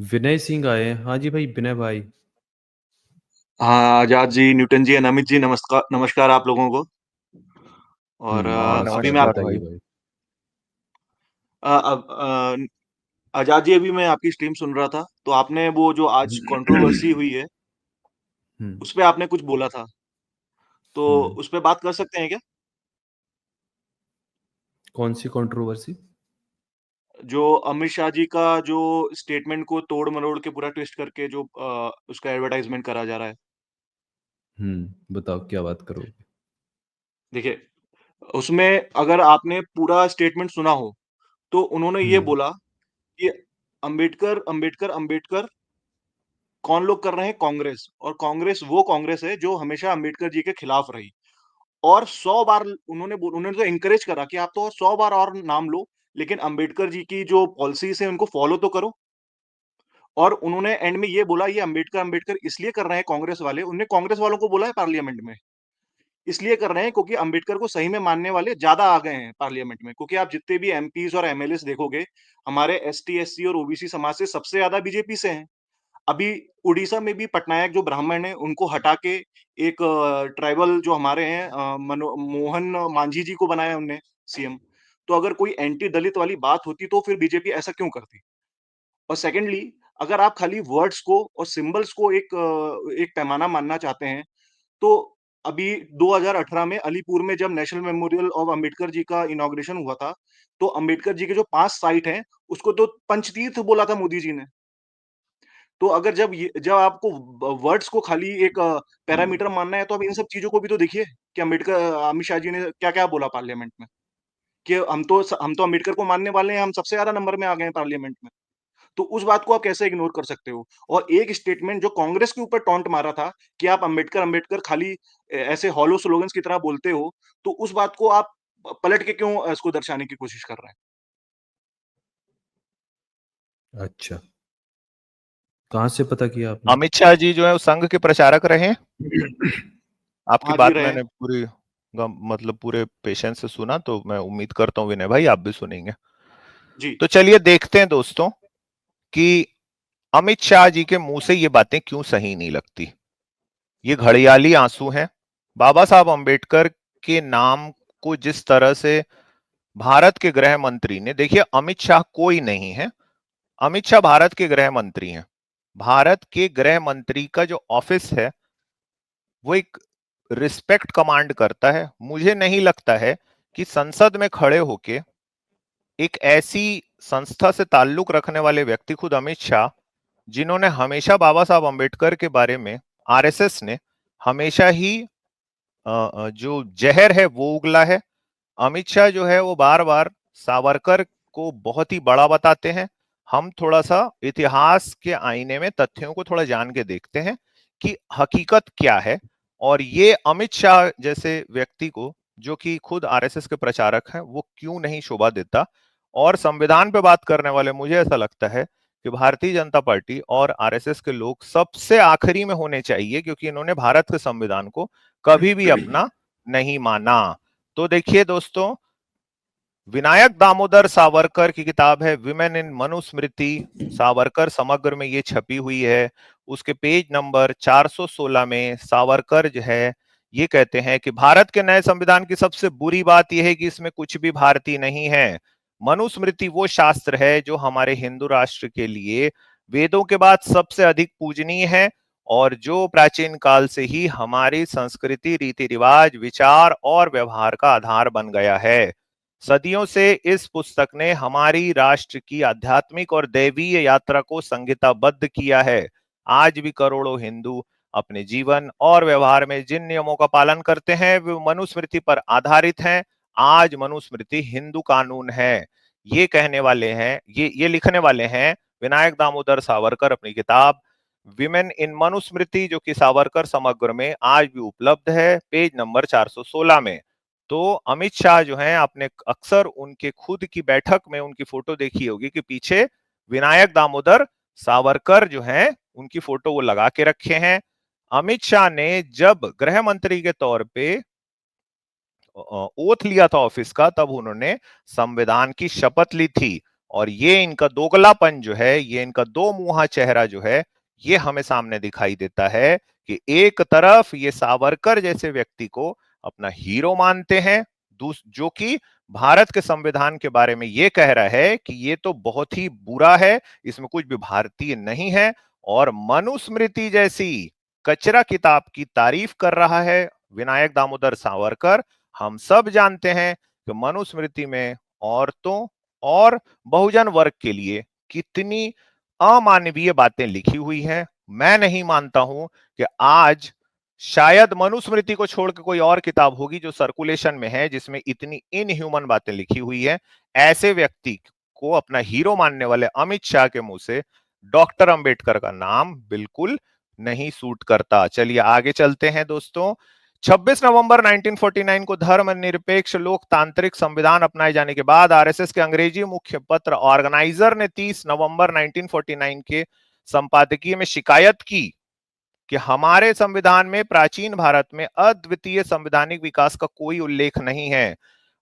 विनय सिंह आए हैं। हाँ जी भाई, विनय भाई। हाँ, आजाद जी, न्यूटन जी, अमित जी, नमस्कार नमस्कार आप लोगों को। और हाँ अभी नमस्कार, मैं नमस्कार बताइए भाई। भाई। आजाद जी, अभी मैं आपकी स्ट्रीम सुन रहा था, तो आपने वो जो आज कंट्रोवर्सी हुई है, हम्म। उस पे आपने कुछ बोला था, तो हम्म। उस पे बात कर सकते हैं क्या? कौन सी कंट्रोवर्सी? जो अमित शाह जी का जो स्टेटमेंट को तोड़ मरोड़ के पूरा ट्विस्ट करके जो उसका एडवर्टाइजमेंट करा जा रहा है। बताओ क्या बात करोगे? देखिए, उसमें अगर आपने पूरा स्टेटमेंट सुना हो, तो उन्होंने ये हम्म। बोला कि अंबेडकर, अंबेडकर, अंबेडकर कौन लोग कर रहे हैं? कांग्रेस। और कांग्रेस वो कांग्रेस है जो हमेशा अंबेडकर जी के खिलाफ रही। और 100 बार उन्होंने तो एनकरेज करा कि आप तो और 100 बार और नाम लो, लेकिन अंबेडकर जी की जो पॉलिसीज़ हैं उनको फॉलो तो करो। और उन्होंने एंड में ये बोला, ये अंबेडकर, अंबेडकर इसलिए कर रहे हैं कांग्रेस वाले, उन्होंने कांग्रेस वालों को बोला है पार्लियामेंट में, इसलिए कर रहे हैं क्योंकि अंबेडकर को सही में मानने वाले ज़्यादा आ गए हैं पार्लियामेंट में। क्योंकि आप जितने भी एमपीज़ और एमएलएज़ देखोगे, हमारे एसटी, एससी और ओबीसी समाज से सबसे ज़्यादा बीजेपी से हैं। अभी उड़ीसा में भी पटनायक जो ब्राह्मण हैं, उनको हटा के एक ट्राइबल जो हमारे हैं मोहन मांझी जी को बनाया उनने सीएम। तो अगर कोई एंटी दलित वाली बात होती तो फिर बीजेपी ऐसा क्यों करती? और सेकंडली, अगर आप खाली वर्ड्स को और सिंबल्स को एक पैमाना मानना चाहते हैं, तो अभी 2018 में अलीपुर में जब national memorial of Ambedkar ji का इनॉग्रेशन हुआ था, तो अंबेडकर जी के जो 5 साइट हैं, उसको तो पंचतीर्थ बोला था मोदी जी ने। तो अगर जब आपको वर्ड्स को खाली एक पैरामीटर मानना है, तो अब इन सब चीज़ों को भी तो देखिए कि अमित शाह जी ने क्या-क्या बोला पार्लियामेंट में, कि हम तो अम्बेडकर को मानने वाले हैं, हम सबसे ज़्यादा नंबर में आ गए हैं पार्लियामेंट में। तो उस बात को आप कैसे इग्नोर कर सकते हो? और एक स्टेटमेंट जो कांग्रेस के ऊपर टॉन्ट मारा था कि आप अम्बेडकर, अम्बेडकर खाली ऐसे हॉलो स्लोगन्स की तरह बोलते हो, तो उस बात को आप पलट के क्यों इसको दर्शाने की कोशिश कर रहे हैं? अच्छा, कहाँ से पता किया आपने? अमित शाह जी जो है वो संघ के प्रचारक रहे हैं। आपकी हाँ जी, बात रहे हैं। मैंने पूरी मतलब पूरे पेशेंस से सुना, तो मैं उम्मीद करता हूँ विनय भाई आप भी सुनेंगे। जी। तो चलिए देखते हैं दोस्तों कि अमित शाह जी के मुंह से ये बातें क्यों सही नहीं लगती। ये घड़ियाली आंसू हैं। बाबा साहब अंबेडकर के नाम को जिस तरह से भारत के गृह मंत्री ने, देखिए अमित शाह कोई नहीं है, अमित शाह भारत के गृह मंत्री हैं। भारत के गृह मंत्री का जो ऑफिस है वो एक रिस्पेक्ट कमांड करता है। मुझे नहीं लगता है कि संसद में खड़े होके एक ऐसी संस्था से ताल्लुक रखने वाले व्यक्ति, खुद अमित शाह, जिन्होंने हमेशा बाबा साहब अंबेडकर के बारे में, आरएसएस ने हमेशा ही जो जहर है वो उगला है। अमित शाह जो है वो बार बार सावरकर को बहुत ही बड़ा बताते हैं। हम थोड़ा सा इतिहास के आईने में तथ्यों को थोड़ा जान के देखते हैं कि हकीकत क्या है। और ये अमित शाह जैसे व्यक्ति को, जो कि खुद आरएसएस के प्रचारक हैं, वो क्यों नहीं शोभा देता। और संविधान पे बात करने वाले, मुझे ऐसा लगता है कि भारतीय जनता पार्टी और आरएसएस के लोग सबसे आखिरी में होने चाहिए, क्योंकि इन्होंने भारत के संविधान को कभी भी अपना नहीं माना। तो देखिए दोस्तों, विनायक दामोदर सावरकर की किताब है विमेन इन मनुस्मृति, सावरकर समग्र में ये छपी हुई है। उसके पेज नंबर 416 में सावरकर जो है ये कहते हैं कि भारत के नए संविधान की सबसे बुरी बात यह है कि इसमें कुछ भी भारतीय नहीं है। मनुस्मृति वो शास्त्र है जो हमारे हिंदू राष्ट्र के लिए वेदों के बाद सबसे अधिक पूजनीय है, और जो प्राचीन काल से ही हमारी संस्कृति, रीति रिवाज, विचार और व्यवहार का आधार बन गया है। सदियों से इस पुस्तक ने हमारी राष्ट्र की आध्यात्मिक और दैवीय यात्रा को संहिताबद्ध किया है। आज भी करोड़ों हिंदू अपने जीवन और व्यवहार में जिन नियमों का पालन करते हैं वे मनुस्मृति पर आधारित हैं। आज मनुस्मृति हिंदू कानून है। ये कहने वाले हैं, ये लिखने वाले हैं विनायक दामोदर सावरकर अपनी किताब विमेन इन मनुस्मृति, जो कि सावरकर समग्र में आज भी उपलब्ध है, पेज नंबर 416 में। तो अमित शाह जो हैं, आपने अक्सर उनके खुद की बैठक में उनकी फोटो देखी होगी कि पीछे विनायक दामोदर सावरकर जो हैं उनकी फोटो वो लगा के रखे हैं। अमित शाह ने जब गृह मंत्री के तौर पे ओथ लिया था ऑफिस का, तब उन्होंने संविधान की शपथ ली थी। और ये इनका दोगलापन जो है, ये इनका दो मुहा चेहरा जो है, ये हमें सामने दिखाई देता है कि एक तरफ ये सावरकर जैसे व्यक्ति को अपना हीरो मानते हैं, जो कि भारत के संविधान के बारे में ये कह रहा है कि ये तो बहुत ही बुरा है, इसमें कुछ भी भारतीय नहीं है, और मनुस्मृति जैसी कचरा किताब की तारीफ कर रहा है विनायक दामोदर सावरकर। हम सब जानते हैं कि मनुस्मृति में औरतों और बहुजन वर्ग के लिए कितनी अमानवीय बातें लिखी हुई हैं। मैं नहीं मानता हूं कि आज शायद मनुस्मृति को छोड़ के कोई और किताब होगी जो सर्कुलेशन में है जिसमें इतनी इनह्यूमन बातें लिखी हुई है। ऐसे व्यक्ति को अपना हीरो मानने वाले अमित शाह के मुंह से डॉक्टर अंबेडकर का नाम बिल्कुल नहीं सूट करता। चलिए आगे चलते हैं दोस्तों। 26 नवंबर 1949 को धर्मनिरपेक्ष लोकतांत्रिक संविधान अपनाए जाने के बाद आरएसएस के अंग्रेजी मुख्य पत्र ऑर्गेनाइजर ने 30 नवंबर 1949 के संपादकीय में शिकायत की कि हमारे संविधान में प्राचीन भारत में अद्वितीय संवैधानिक विकास का कोई उल्लेख नहीं है।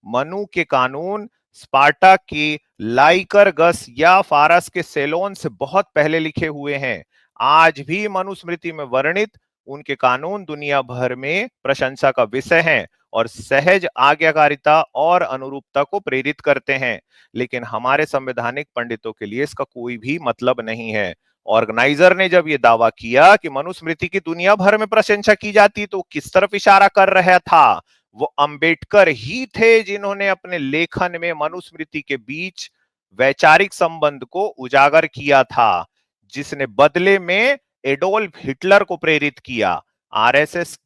मनु के कानून स्पार्टा के लाइकरगस या फारस के सेलोन से बहुत पहले लिखे हुए हैं। आज भी मनुस्मृति में वर्णित उनके कानून दुनिया भर में प्रशंसा का विषय हैं और सहज आज्ञाकारिता और अनुरूपता को प्रेरित करते हैं, लेकिन हमारे संवैधानिक पंडितों के लिए इसका कोई भी मतलब नहीं है। ऑर्गेनाइजर ने जब यह दावा किया कि मनुस्मृति की दुनिया भर में प्रशंसा की जाती तो किस तरफ इशारा कर रहा था? वो अंबेडकर ही थे जिन्होंने अपने लेखन में मनुस्मृति के बीच वैचारिक संबंध को उजागर किया था, जिसने बदले में एडोल्फ हिटलर को प्रेरित किया। आरएसएस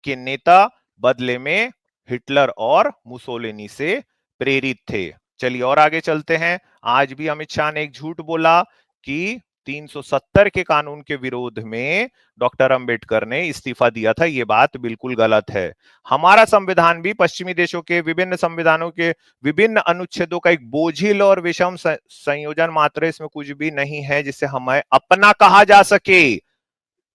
के नेता बदले में हिटलर और मुसोलिनी से प्रेरित थे। चलिए और आगे चलते हैं। आज भी अमित शाह ने एक झूठ बोला कि 370 के कानून के विरोध में डॉक्टर अंबेडकर ने इस्तीफा दिया था। यह बात बिल्कुल गलत है। हमारा संविधान भी पश्चिमी देशों के विभिन्न संविधानों के विभिन्न अनुच्छेदों का एक बोझिल और विषम संयोजन मात्र, इसमें कुछ भी नहीं है जिसे हमें अपना कहा जा सके।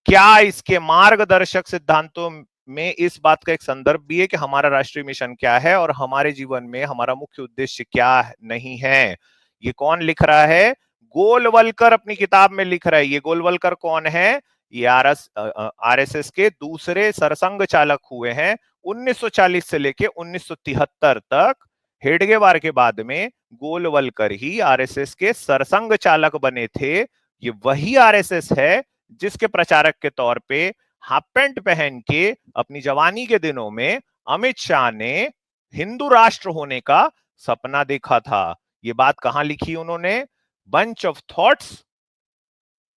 क्या इसके मार्गदर्शक सिद्धांतों में इस बात का एक संदर्भ भी है कि हमारा राष्ट्रीय मिशन क्या है और हमारे जीवन में हमारा मुख्य उद्देश्य क्या नहीं है? ये कौन लिख रहा है? गोलवलकर अपनी किताब में लिख रहा है। ये गोलवलकर कौन है? ये आरएसएस के दूसरे सरसंघ चालक हुए हैं 1940 से लेके 1973 तक। हेडगेवार के बाद में गोलवलकर ही आरएसएस के सरसंघ चालक बने थे। ये वही आरएसएस है जिसके प्रचारक के तौर पे हाफ पैंट पहन के अपनी जवानी के दिनों में अमित शाह ने हिंदू राष्ट्र होने का सपना देखा था। ये बात कहां लिखी उन्होंने? बंच ऑफ थॉट्स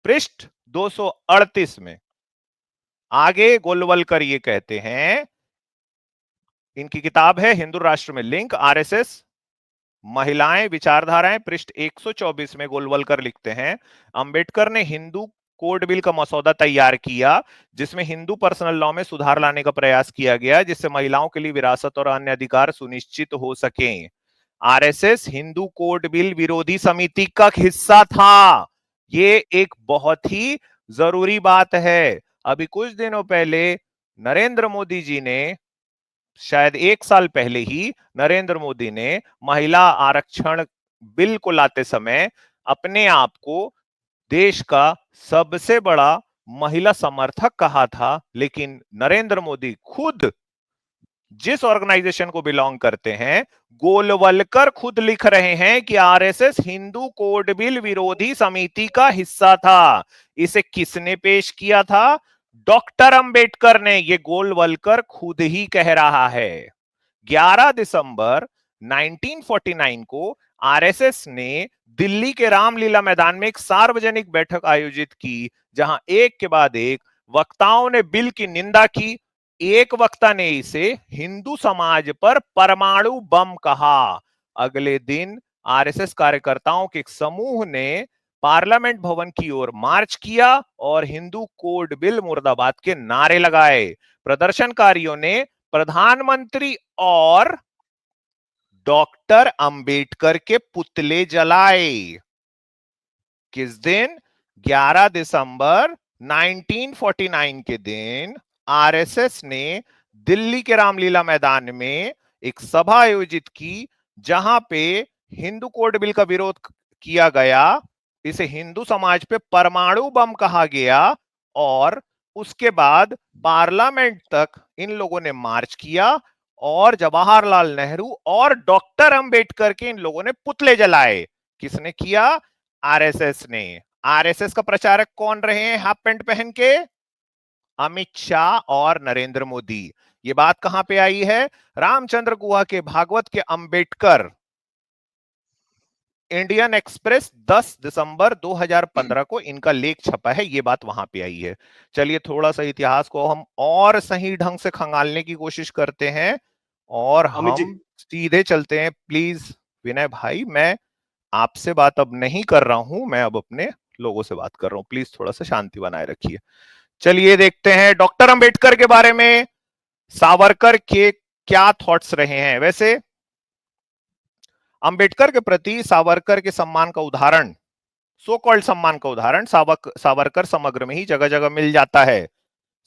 पृष्ठ 238 में। आगे गोलवलकर ये कहते हैं, इनकी किताब है हिंदू राष्ट्र में लिंक, आरएसएस महिलाएं विचारधाराएं, पृष्ठ 124 में गोलवलकर लिखते हैं, अंबेडकर ने हिंदू कोड बिल का मसौदा तैयार किया जिसमें हिंदू पर्सनल लॉ में सुधार लाने का प्रयास किया गया जिससे महिलाओं के लिए विरासत और अन्य अधिकार सुनिश्चित हो सकें। आरएसएस हिंदू कोड बिल विरोधी समिति का हिस्सा था। ये एक बहुत ही जरूरी बात है। अभी कुछ दिनों पहले नरेंद्र मोदी जी ने, शायद 1 साल पहले ही नरेंद्र मोदी ने महिला आरक्षण बिल को लाते समय अपने आप को देश का सबसे बड़ा महिला समर्थक कहा था, लेकिन नरेंद्र मोदी खुद जिस ऑर्गेनाइजेशन को बिलोंग करते हैं, गोलवलकर खुद लिख रहे हैं कि आरएसएस हिंदू कोड बिल विरोधी समिति का हिस्सा था। इसे किसने पेश किया था? डॉक्टर अंबेडकर ने। ये गोलवलकर खुद ही कह रहा है। 11 दिसंबर 1949 को आरएसएस ने दिल्ली के रामलीला मैदान में एक सार्वजनिक बैठक आयोजित की जहां एक के बाद एक वक्ताओं ने बिल की निंदा की। एक वक्ता ने इसे हिंदू समाज पर परमाणु बम कहा। अगले दिन आरएसएस कार्यकर्ताओं के एक समूह ने पार्लियामेंट भवन की ओर मार्च किया और हिंदू कोड बिल मुर्दाबाद के नारे लगाए। प्रदर्शनकारियों ने प्रधानमंत्री और डॉक्टर अंबेडकर के पुतले जलाए। किस दिन? 11 दिसंबर 1949 के दिन आरएसएस ने दिल्ली के रामलीला मैदान में एक सभा आयोजित की जहां पे हिंदू कोड बिल का विरोध किया गया, इसे हिंदू समाज पे परमाणु बम कहा गया, और उसके बाद पार्लियामेंट तक इन लोगों ने मार्च किया और जवाहरलाल नेहरू और डॉक्टर अंबेडकर के इन लोगों ने पुतले जलाए। किसने किया? आरएसएस ने। आरएसएस का प्रचारक कौन रहे हैं हाफ पैंट पहन के? अमित शाह और नरेंद्र मोदी। ये बात कहां पे आई है? रामचंद्र गुहा के भागवत के अंबेडकर, इंडियन एक्सप्रेस 10 दिसंबर 2015 को इनका लेख छपा है, ये बात वहां पे आई है। चलिए थोड़ा सा इतिहास को हम और सही ढंग से खंगालने की कोशिश करते हैं और अमित जी, हम सीधे चलते हैं। प्लीज विनय भाई, मैं आपसे बात अब नहीं कर रहा हूं, मैं अब अपने लोगों से बात कर रहा हूं, प्लीज थोड़ा सा शांति बनाए रखिए। चलिए देखते हैं डॉक्टर अंबेडकर के बारे में सावरकर के क्या थॉट्स रहे हैं। वैसे अंबेडकर के प्रति सावरकर के सम्मान का उदाहरण, सो कॉल्ड सम्मान का उदाहरण, सावरकर समग्र में ही जगह जगह मिल जाता है।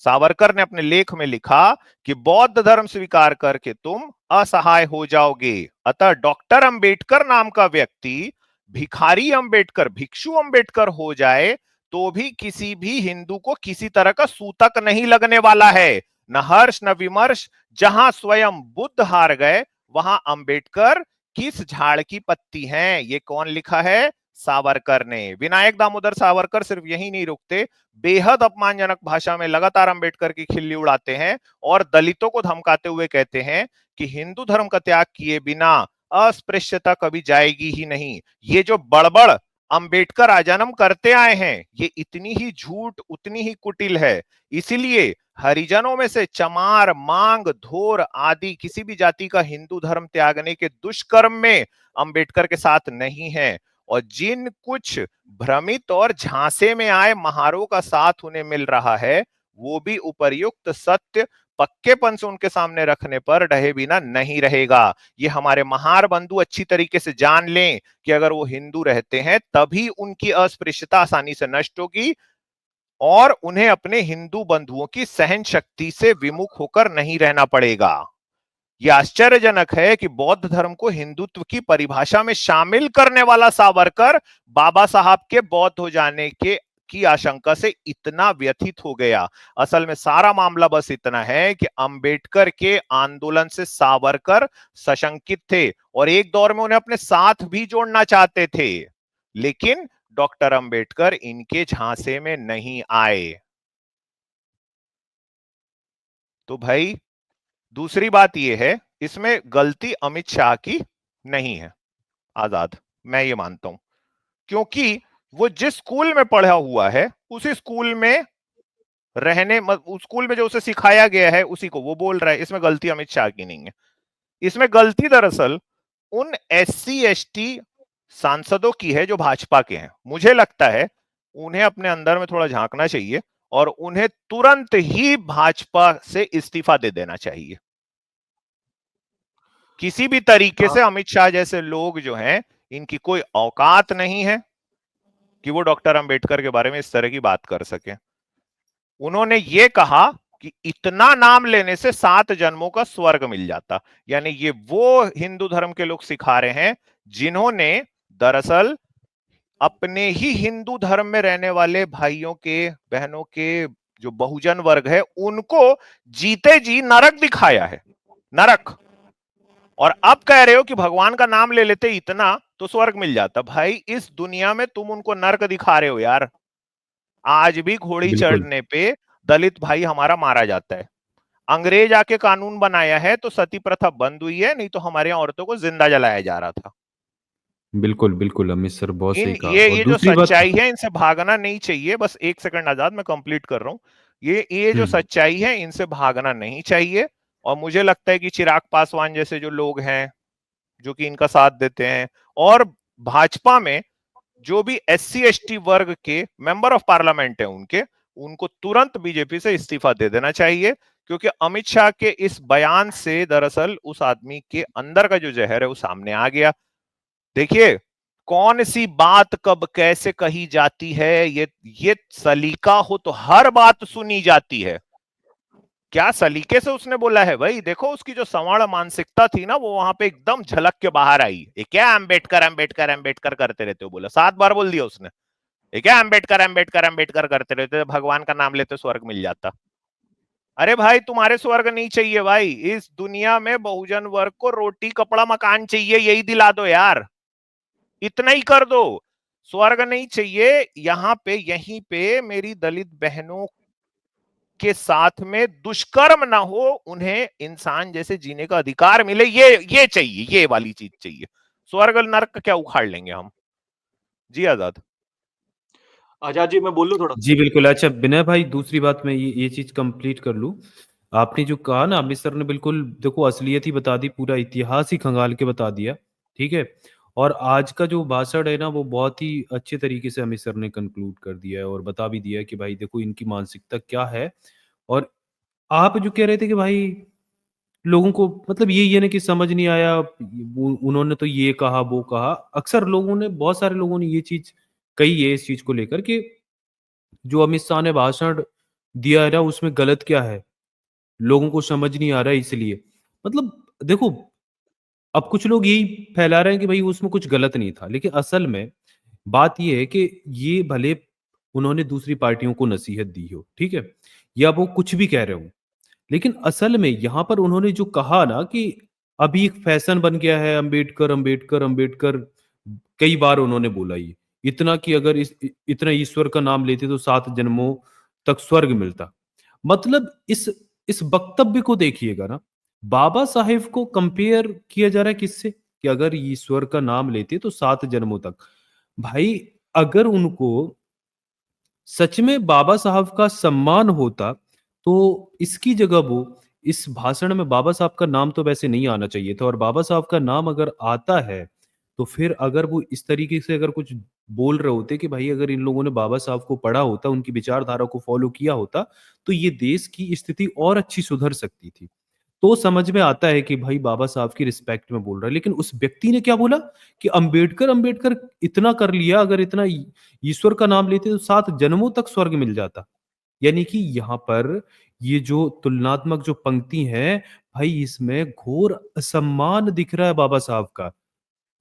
सावरकर ने अपने लेख में लिखा कि बौद्ध धर्म स्वीकार करके तुम असहाय हो जाओगे, अतः डॉक्टर अंबेडकर नाम का व्यक्ति भिखारी अंबेडकर, भिक्षु अंबेडकर हो जाए तो भी किसी भी हिंदू को किसी तरह का सूतक नहीं लगने वाला है। न हर्ष न विमर्श, जहां स्वयं बुद्ध हार गए वहां अंबेडकर किस झाड़ की पत्ती हैं। ये कौन लिखा है? सावरकर ने। विनायक दामोदर सावरकर सिर्फ यही नहीं रुकते, बेहद अपमानजनक भाषा में लगातार अंबेडकर की खिल्ली उड़ाते हैं और दलितों को धमकाते हुए कहते हैं कि हिंदू धर्म का त्याग किए बिना अस्पृश्यता कभी जाएगी ही नहीं। ये जो बड़बड़ अंबेडकर आजन्म करते आए हैं, ये इतनी ही झूठ उतनी ही कुटिल है। इसीलिए हरिजनों में से चमार, मांग, धोर आदि किसी भी जाति का हिंदू धर्म त्यागने के दुष्कर्म में अंबेडकर के साथ नहीं है, और जिन कुछ भ्रमित और झांसे में आए महारों का साथ उन्हें मिल रहा है, वो भी उपर्युक्त सत्य पक्केपन से उनके सामने रखने पर ढहे बिना नहीं रहेगा। ये हमारे महार बंधु अच्छी तरीके से जान लें कि अगर वो हिंदू रहते हैं तभी उनकी अस्पृश्यता आसानी से नष्ट होगी और उन्हें अपने हिंदू बंधुओं की सहन शक्ति से विमुख होकर नहीं रहना पड़ेगा। यह आश्चर्यजनक है कि बौद्ध धर्म को हिंदुत्व की परिभाषा में शामिल करने वाला सावरकर बाबा साहब के बौद्ध हो जाने के की आशंका से इतना व्यथित हो गया। असल में सारा मामला बस इतना है कि अंबेडकर के आंदोलन से सावरकर सशंकित थे और एक दौर में उन्हें अपने साथ भी जोड़ना चाहते थे, लेकिन डॉक्टर अंबेडकर इनके झांसे में नहीं आए। तो भाई दूसरी बात यह है, इसमें गलती अमित शाह की नहीं है, आजाद, मैं ये मानता हूं, क्योंकि वो जिस स्कूल में पढ़ा हुआ है उसी स्कूल में उस स्कूल में जो उसे सिखाया गया है उसी को वो बोल रहा है। इसमें गलती अमित शाह की नहीं है। इसमें गलती दरअसल उन SC ST सांसदों की है जो भाजपा के हैं। मुझे लगता है उन्हें अपने अंदर में थोड़ा झांकना चाहिए और उन्हें तुरंत ही भाजपा से इस्तीफा दे देना चाहिए। किसी भी तरीके से अमित शाह जैसे लोग जो हैं, इनकी कोई औकात नहीं है कि वो डॉक्टर अंबेडकर के बारे में इस तरह की बात कर सके। उन्होंने ये कहा कि इतना नाम लेने से 7 जन्मों का स्वर्ग मिल जाता, यानी ये वो हिंदू धर्म के लोग सिखा रहे हैं जिन्होंने दरअसल अपने ही हिंदू धर्म में रहने वाले भाइयों के, बहनों के जो बहुजन वर्ग है उनको जीते जी नरक दिखाया है, नरक। और अब कह रहे हो कि भगवान का नाम ले लेते इतना तो स्वर्ग मिल जाता। भाई इस दुनिया में तुम उनको नरक दिखा रहे हो यार। आज भी घोड़ी चढ़ने पे दलित भाई हमारा मारा जाता है। अंग्रेज आके कानून बनाया है तो सती प्रथा बंद हुई है, नहीं तो हमारे यहाँ औरतों को जिंदा जलाया जा रहा था। बिल्कुल बिल्कुल अमित सर, बहुत सही कहा। ये जो सच्चाई है इनसे भागना नहीं चाहिए। बस एक सेकंड आजाद, मैं कंप्लीट कर रहा हूं। ये जो सच्चाई है इनसे भागना नहीं चाहिए। और मुझे लगता है कि चिराग पासवान जैसे जो लोग हैं जो कि इनका साथ देते हैं, और भाजपा में जो भी SC ST वर्ग के मेंबर ऑफ पार्लियामेंट है उनको तुरंत बीजेपी से इस्तीफा दे देना चाहिए, क्योंकि अमित शाह के इस बयान से दरअसल उस आदमी के अंदर का जो जहर है वो सामने आ गया। देखिए कौन सी बात कब कैसे कही जाती है, ये सलीका हो तो हर बात सुनी जाती है। क्या सलीके से उसने बोला है भाई। देखो उसकी जो सवर्ण मानसिकता थी ना, वो वहां पे एकदम झलक के बाहर आई। ये क्या अम्बेडकर अम्बेडकर अम्बेडकर करते रहते हो, बोला 7 बार बोल दिया उसने। ये क्या अम्बेडकर अम्बेडकर अम्बेडकर करते रहते, भगवान का नाम लेते स्वर्ग मिल जाता। अरे भाई तुम्हारे स्वर्ग नहीं चाहिए भाई, इस दुनिया में बहुजन वर्ग को रोटी कपड़ा मकान चाहिए, यही दिला दो यार, इतना ही कर दो। स्वर्ग नहीं चाहिए। यहाँ पे यहीं पे मेरी दलित बहनों के साथ में दुष्कर्म ना हो, उन्हें इंसान जैसे जीने का अधिकार मिले, ये चाहिए, ये वाली चीज चाहिए। स्वर्ग नर्क क्या उखाड़ लेंगे हम। जी आजाद। आजाद जी मैं बोल लूं थोड़ा। जी बिल्कुल। अच्छा विनय भाई, दूसरी बात मैं ये चीज कंप्लीट कर लूं। आपने जो कहा ना, अमित सर ने बिल्कुल देखो असलियत ही बता दी, पूरा इतिहास ही खंगाल के बता दिया। ठीक है। और आज का जो भाषण है ना, वो बहुत ही अच्छे तरीके से अमित सर ने कंक्लूड कर दिया है और बता भी दिया है कि भाई देखो इनकी मानसिकता क्या है। और आप जो कह रहे थे कि भाई लोगों को मतलब ये ना कि समझ नहीं आया, उन्होंने तो ये कहा वो कहा। अक्सर लोगों ने, बहुत सारे लोगों ने ये चीज कही है इस चीज को लेकर कि जो अमित शाह ने भाषण दिया है ना, उसमें गलत क्या है, लोगों को समझ नहीं आ रहा है इसलिए। मतलब देखो, अब कुछ लोग यही फैला रहे हैं कि भाई उसमें कुछ गलत नहीं था, लेकिन असल में बात ये है कि ये भले उन्होंने दूसरी पार्टियों को नसीहत दी हो, ठीक है, या वो कुछ भी कह रहे हो, लेकिन असल में यहाँ पर उन्होंने जो कहा ना कि अभी एक फैशन बन गया है अंबेडकर अंबेडकर अंबेडकर, कई बार उन्होंने बोला ये, इतना कि अगर इतना ईश्वर का नाम लेते तो 7 जन्मों तक स्वर्ग मिलता। मतलब इस वक्तव्य को देखिएगा ना, बाबा साहेब को कंपेयर किया जा रहा है किससे, कि अगर ईश्वर का नाम लेते तो 7 जन्मों तक। भाई अगर उनको सच में बाबा साहब का सम्मान होता, तो इसकी जगह वो इस भाषण में बाबा साहब का नाम तो वैसे नहीं आना चाहिए था, और बाबा साहब का नाम अगर आता है, तो फिर अगर वो इस तरीके से अगर कुछ बोल रहे होते कि भाई अगर इन लोगों ने बाबा साहब को पढ़ा होता, उनकी विचारधारा को फॉलो किया होता, तो ये देश की स्थिति और अच्छी सुधर सकती थी। तो समझ में आता है कि भाई बाबा साहब की रिस्पेक्ट में बोल रहा है, लेकिन उस व्यक्ति ने क्या बोला कि अंबेडकर अंबेडकर इतना कर लिया, अगर इतना ईश्वर का नाम लेते तो 7 जन्मों तक स्वर्ग मिल जाता। यानी कि यहाँ पर ये जो तुलनात्मक जो पंक्ति है, भाई इसमें घोर असम्मान दिख रहा है बाबा साहब का।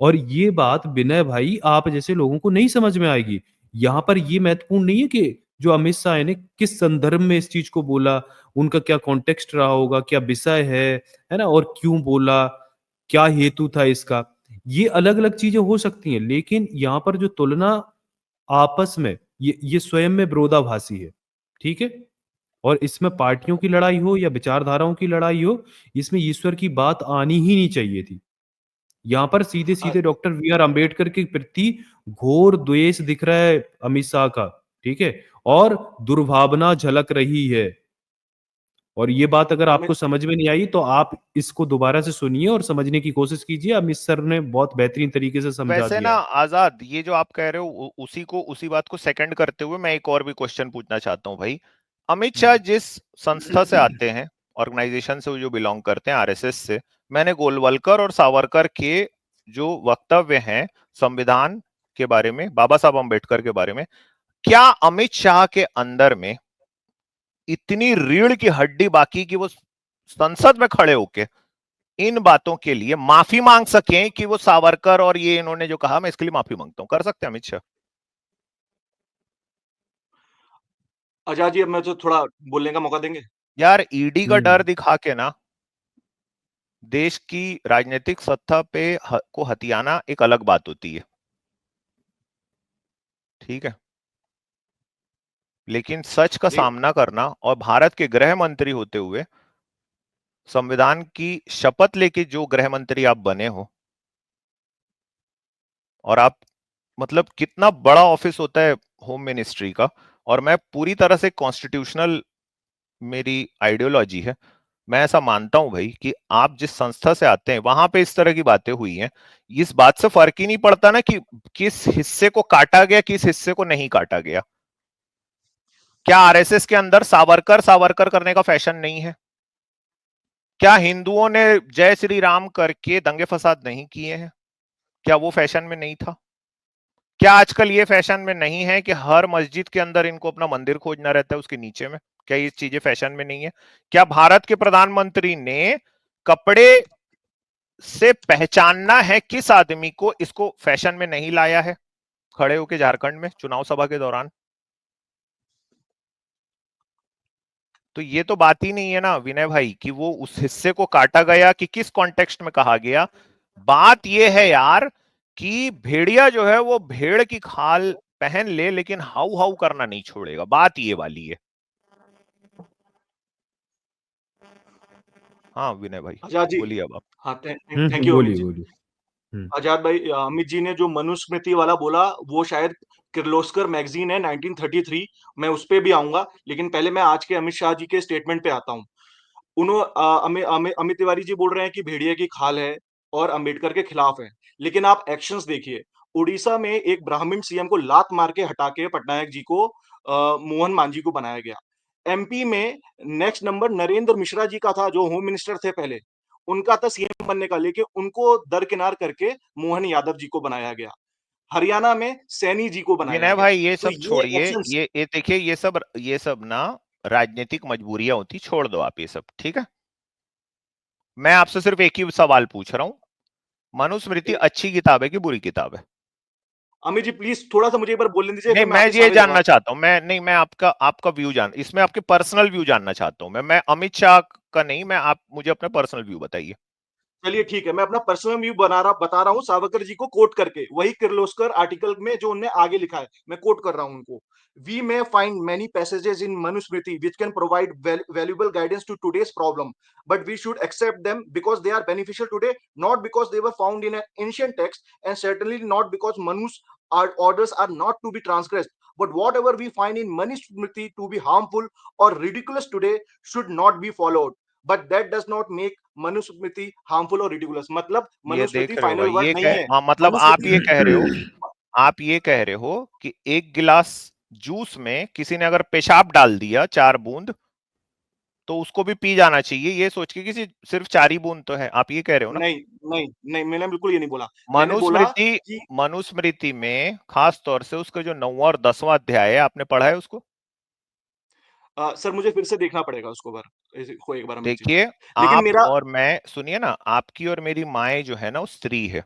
और ये बात विनय भाई आप जैसे लोगों को नहीं समझ में आएगी। यहाँ पर ये महत्वपूर्ण नहीं है कि जो अमित शाह ने किस संदर्भ में इस चीज को बोला, उनका क्या कॉन्टेक्स्ट रहा होगा, क्या विषय है ना, और क्यों बोला, क्या हेतु था इसका। ये अलग-अलग चीजें हो सकती हैं, लेकिन यहाँ पर जो तुलना आपस में, ये स्वयं में विरोधाभासी है। ठीक है? और इसमें पार्टियों की लड़ाई हो या विचारधाराओं की लड़ाई हो, इसमें ईश्वर की बात आनी ही नहीं चाहिए थी। यहाँ पर अ, सीधे-सीधे डॉक्टर बी आर अम्बेडकर के प्रति घोर द्वेष दिख रहा है अमित शाह का, ठीक है? और दुर्भावना झलक रही है। और ये बात अगर अमित आपको समझ में नहीं आई, तो आप इसको दोबारा से सुनिए और समझने की कोशिश कीजिए। अमित सर ने बहुत बेहतरीन तरीके से समझा वैसे ना दिया है। आजाद, ये जो आप कह रहे हो उसी बात को सेकंड करते हुए मैं एक और भी क्वेश्चन पूछना चाहता हूँ भाई। अमित शाह हुँ। जिस संस्था से आते हैं, ऑर्गेनाइजेशन से वो जो बिलोंग करते हैं, आरएसएस से, मैंने गोलवलकर और सावरकर के जो वक्तव्य हैं संविधान के बारे में, बाबा साहब अम्बेडकर के बारे में, क्या अमित शाह के अंदर में इतनी रीढ़ की हड्डी बाकी कि वो संसद में खड़े होके इन बातों के लिए माफी मांग सकें कि वो सावरकर और ये इन्होंने जो कहा मैं इसके लिए माफी मांगता हूं, कर सकते हैं अमित शाह? आजाद जी अब मैं तो थोड़ा बोलने का मौका देंगे। यार ईडी का डर हुँ। दिखा के ना देश की राजनीतिक सत्ता पे को हथियाना एक अलग बात होती है, ठीक है, लेकिन सच का नहीं, सामना करना और भारत के गृह मंत्री होते हुए संविधान की शपथ लेके जो गृह मंत्री आप बने हो, और आप मतलब कितना बड़ा ऑफिस होता है होम मिनिस्ट्री का, और मैं पूरी तरह से कॉन्स्टिट्यूशनल मेरी आइडियोलॉजी है, मैं ऐसा मानता हूं भाई कि आप जिस संस्था से आते हैं वहां पे इस तरह की बातें हुई हैं, इस बात से फर्क ही नहीं पड़ता ना कि किस हिस्से को काटा गया किस हिस्से को नहीं काटा गया। क्या आरएसएस के अंदर सावरकर सावरकर करने का फैशन नहीं है? क्या हिंदुओं ने जय श्री राम करके दंगे फसाद नहीं किए हैं? क्या वो फैशन में नहीं था? क्या आजकल ये फैशन में नहीं है कि हर मस्जिद के अंदर इनको अपना मंदिर खोजना रहता है उसके नीचे में? क्या ये चीजें फैशन में नहीं है? क्या भारत के प्रधानमंत्री ने कपड़े से पहचानना है किस आदमी को, इसको फैशन में नहीं लाया है खड़े होके झारखंड में चुनाव सभा के दौरान? तो ये तो बात ही नहीं है ना विनय भाई कि वो उस हिस्से को काटा गया कि किस कॉन्टेक्स्ट में कहा गया। बात ये है यार कि भेड़िया जो है वो भेड़ की खाल पहन ले लेकिन हाउ हाउ करना नहीं छोड़ेगा, बात ये वाली है। हाँ विनय भाई आजाद जी। बोलिए अब आप। हाँ, थैंक यू अमित बोलिए जी। बोलिए। आजाद भाई, अमित जी ने जो मनुस्मृति वाला बोला, वो शायद किर्लोस्कर मैगजीन है 1933, मैं उस पे भी आऊंगा, लेकिन पहले मैं आज के अमित शाह जी के स्टेटमेंट पे आता हूँ। अमित तिवारी जी बोल रहे हैं कि भेड़िया की खाल है और अंबेडकर के खिलाफ है, लेकिन आप एक्शंस देखिए। उड़ीसा में एक ब्राह्मण सीएम को लात मार के हटा के पटनायक जी को मोहन मांझी को बनाया गया। एमपी में नेक्स्ट नंबर नरेंद्र मिश्रा जी का था, जो होम मिनिस्टर थे पहले, उनका था सीएम बनने का, लेकिन उनको दरकिनार करके मोहन यादव जी को बनाया गया। हरियाणा में सैनी जी को बनाया विनय गया। भाई ये तो सब ये छोड़िए, एक्शंस। ये देखिए ये सब ना राजनीतिक मजबूरियां होती, छोड़ दो आप ये सब, ठीक है। मैं आपसे सिर्फ एक ही सवाल पूछ रहा हूं, मनुस्मृति अच्छी किताब है कि बुरी किताब है? अमित जी प्लीज थोड़ा सा मुझे एक बार बोलने दीजिए, नहीं फिर मैं मैं आपके ये सारे जानना जवाब। चाहता हूं, मैं नहीं मैं आपका आपका व्यू जान, इसमें आपके पर्सनल व्यू जानना चाहता हूं मैं अमित शाह का नहीं, मैं आप मुझे अपना पर्सनल व्यू बताइए। चलिए ठीक है, मैं अपना पर्सनल व्यू बता रहा हूँ सावरकर जी को कोट करके, वही किर्लोस्कर आर्टिकल में जो उन्होंने आगे लिखा है, मैं कोट कर रहा हूँ उनको। We may find many passages in Manusmriti which can provide valuable guidance to today's problem, but we should accept them because they are beneficial today, not because they were found in an ancient text, and certainly not because Manu's orders are not to be transgressed. But whatever we find in Manusmriti to be harmful or ridiculous today should not be followed. But that does not make Manusmriti harmful और ridiculous. मतलब ये मनुस्मृति देख रहे हो final भाई, word ये नहीं कह है। हाँ, मतलब आप मनुस्मृति ये कह रहे हो, आप ये कह रहे हो कि एक गिलास जूस में किसी ने अगर पेशाब डाल दिया 4 बूंद तो उसको भी पी जाना चाहिए, ये सोच के किसी सिर्फ 4 ही बूंद तो है, आप ये कह रहे हो ना? नहीं, नहीं, नहीं, मैंने बिल्कुल ये नहीं बोला। मैंने बोला मनुस्मृति कि मनुस्मृति में खास तौर से उसका जो 9वां और 10वां अध्याय है, आपने पढ़ा है उसको? सर मुझे फिर से देखना पड़ेगा उसको एक बार अमित जी। देखिए, लेकिन आप मेरा और मैं, सुनिए ना, आपकी और मेरी माएँ जो है ना वो स्त्री है,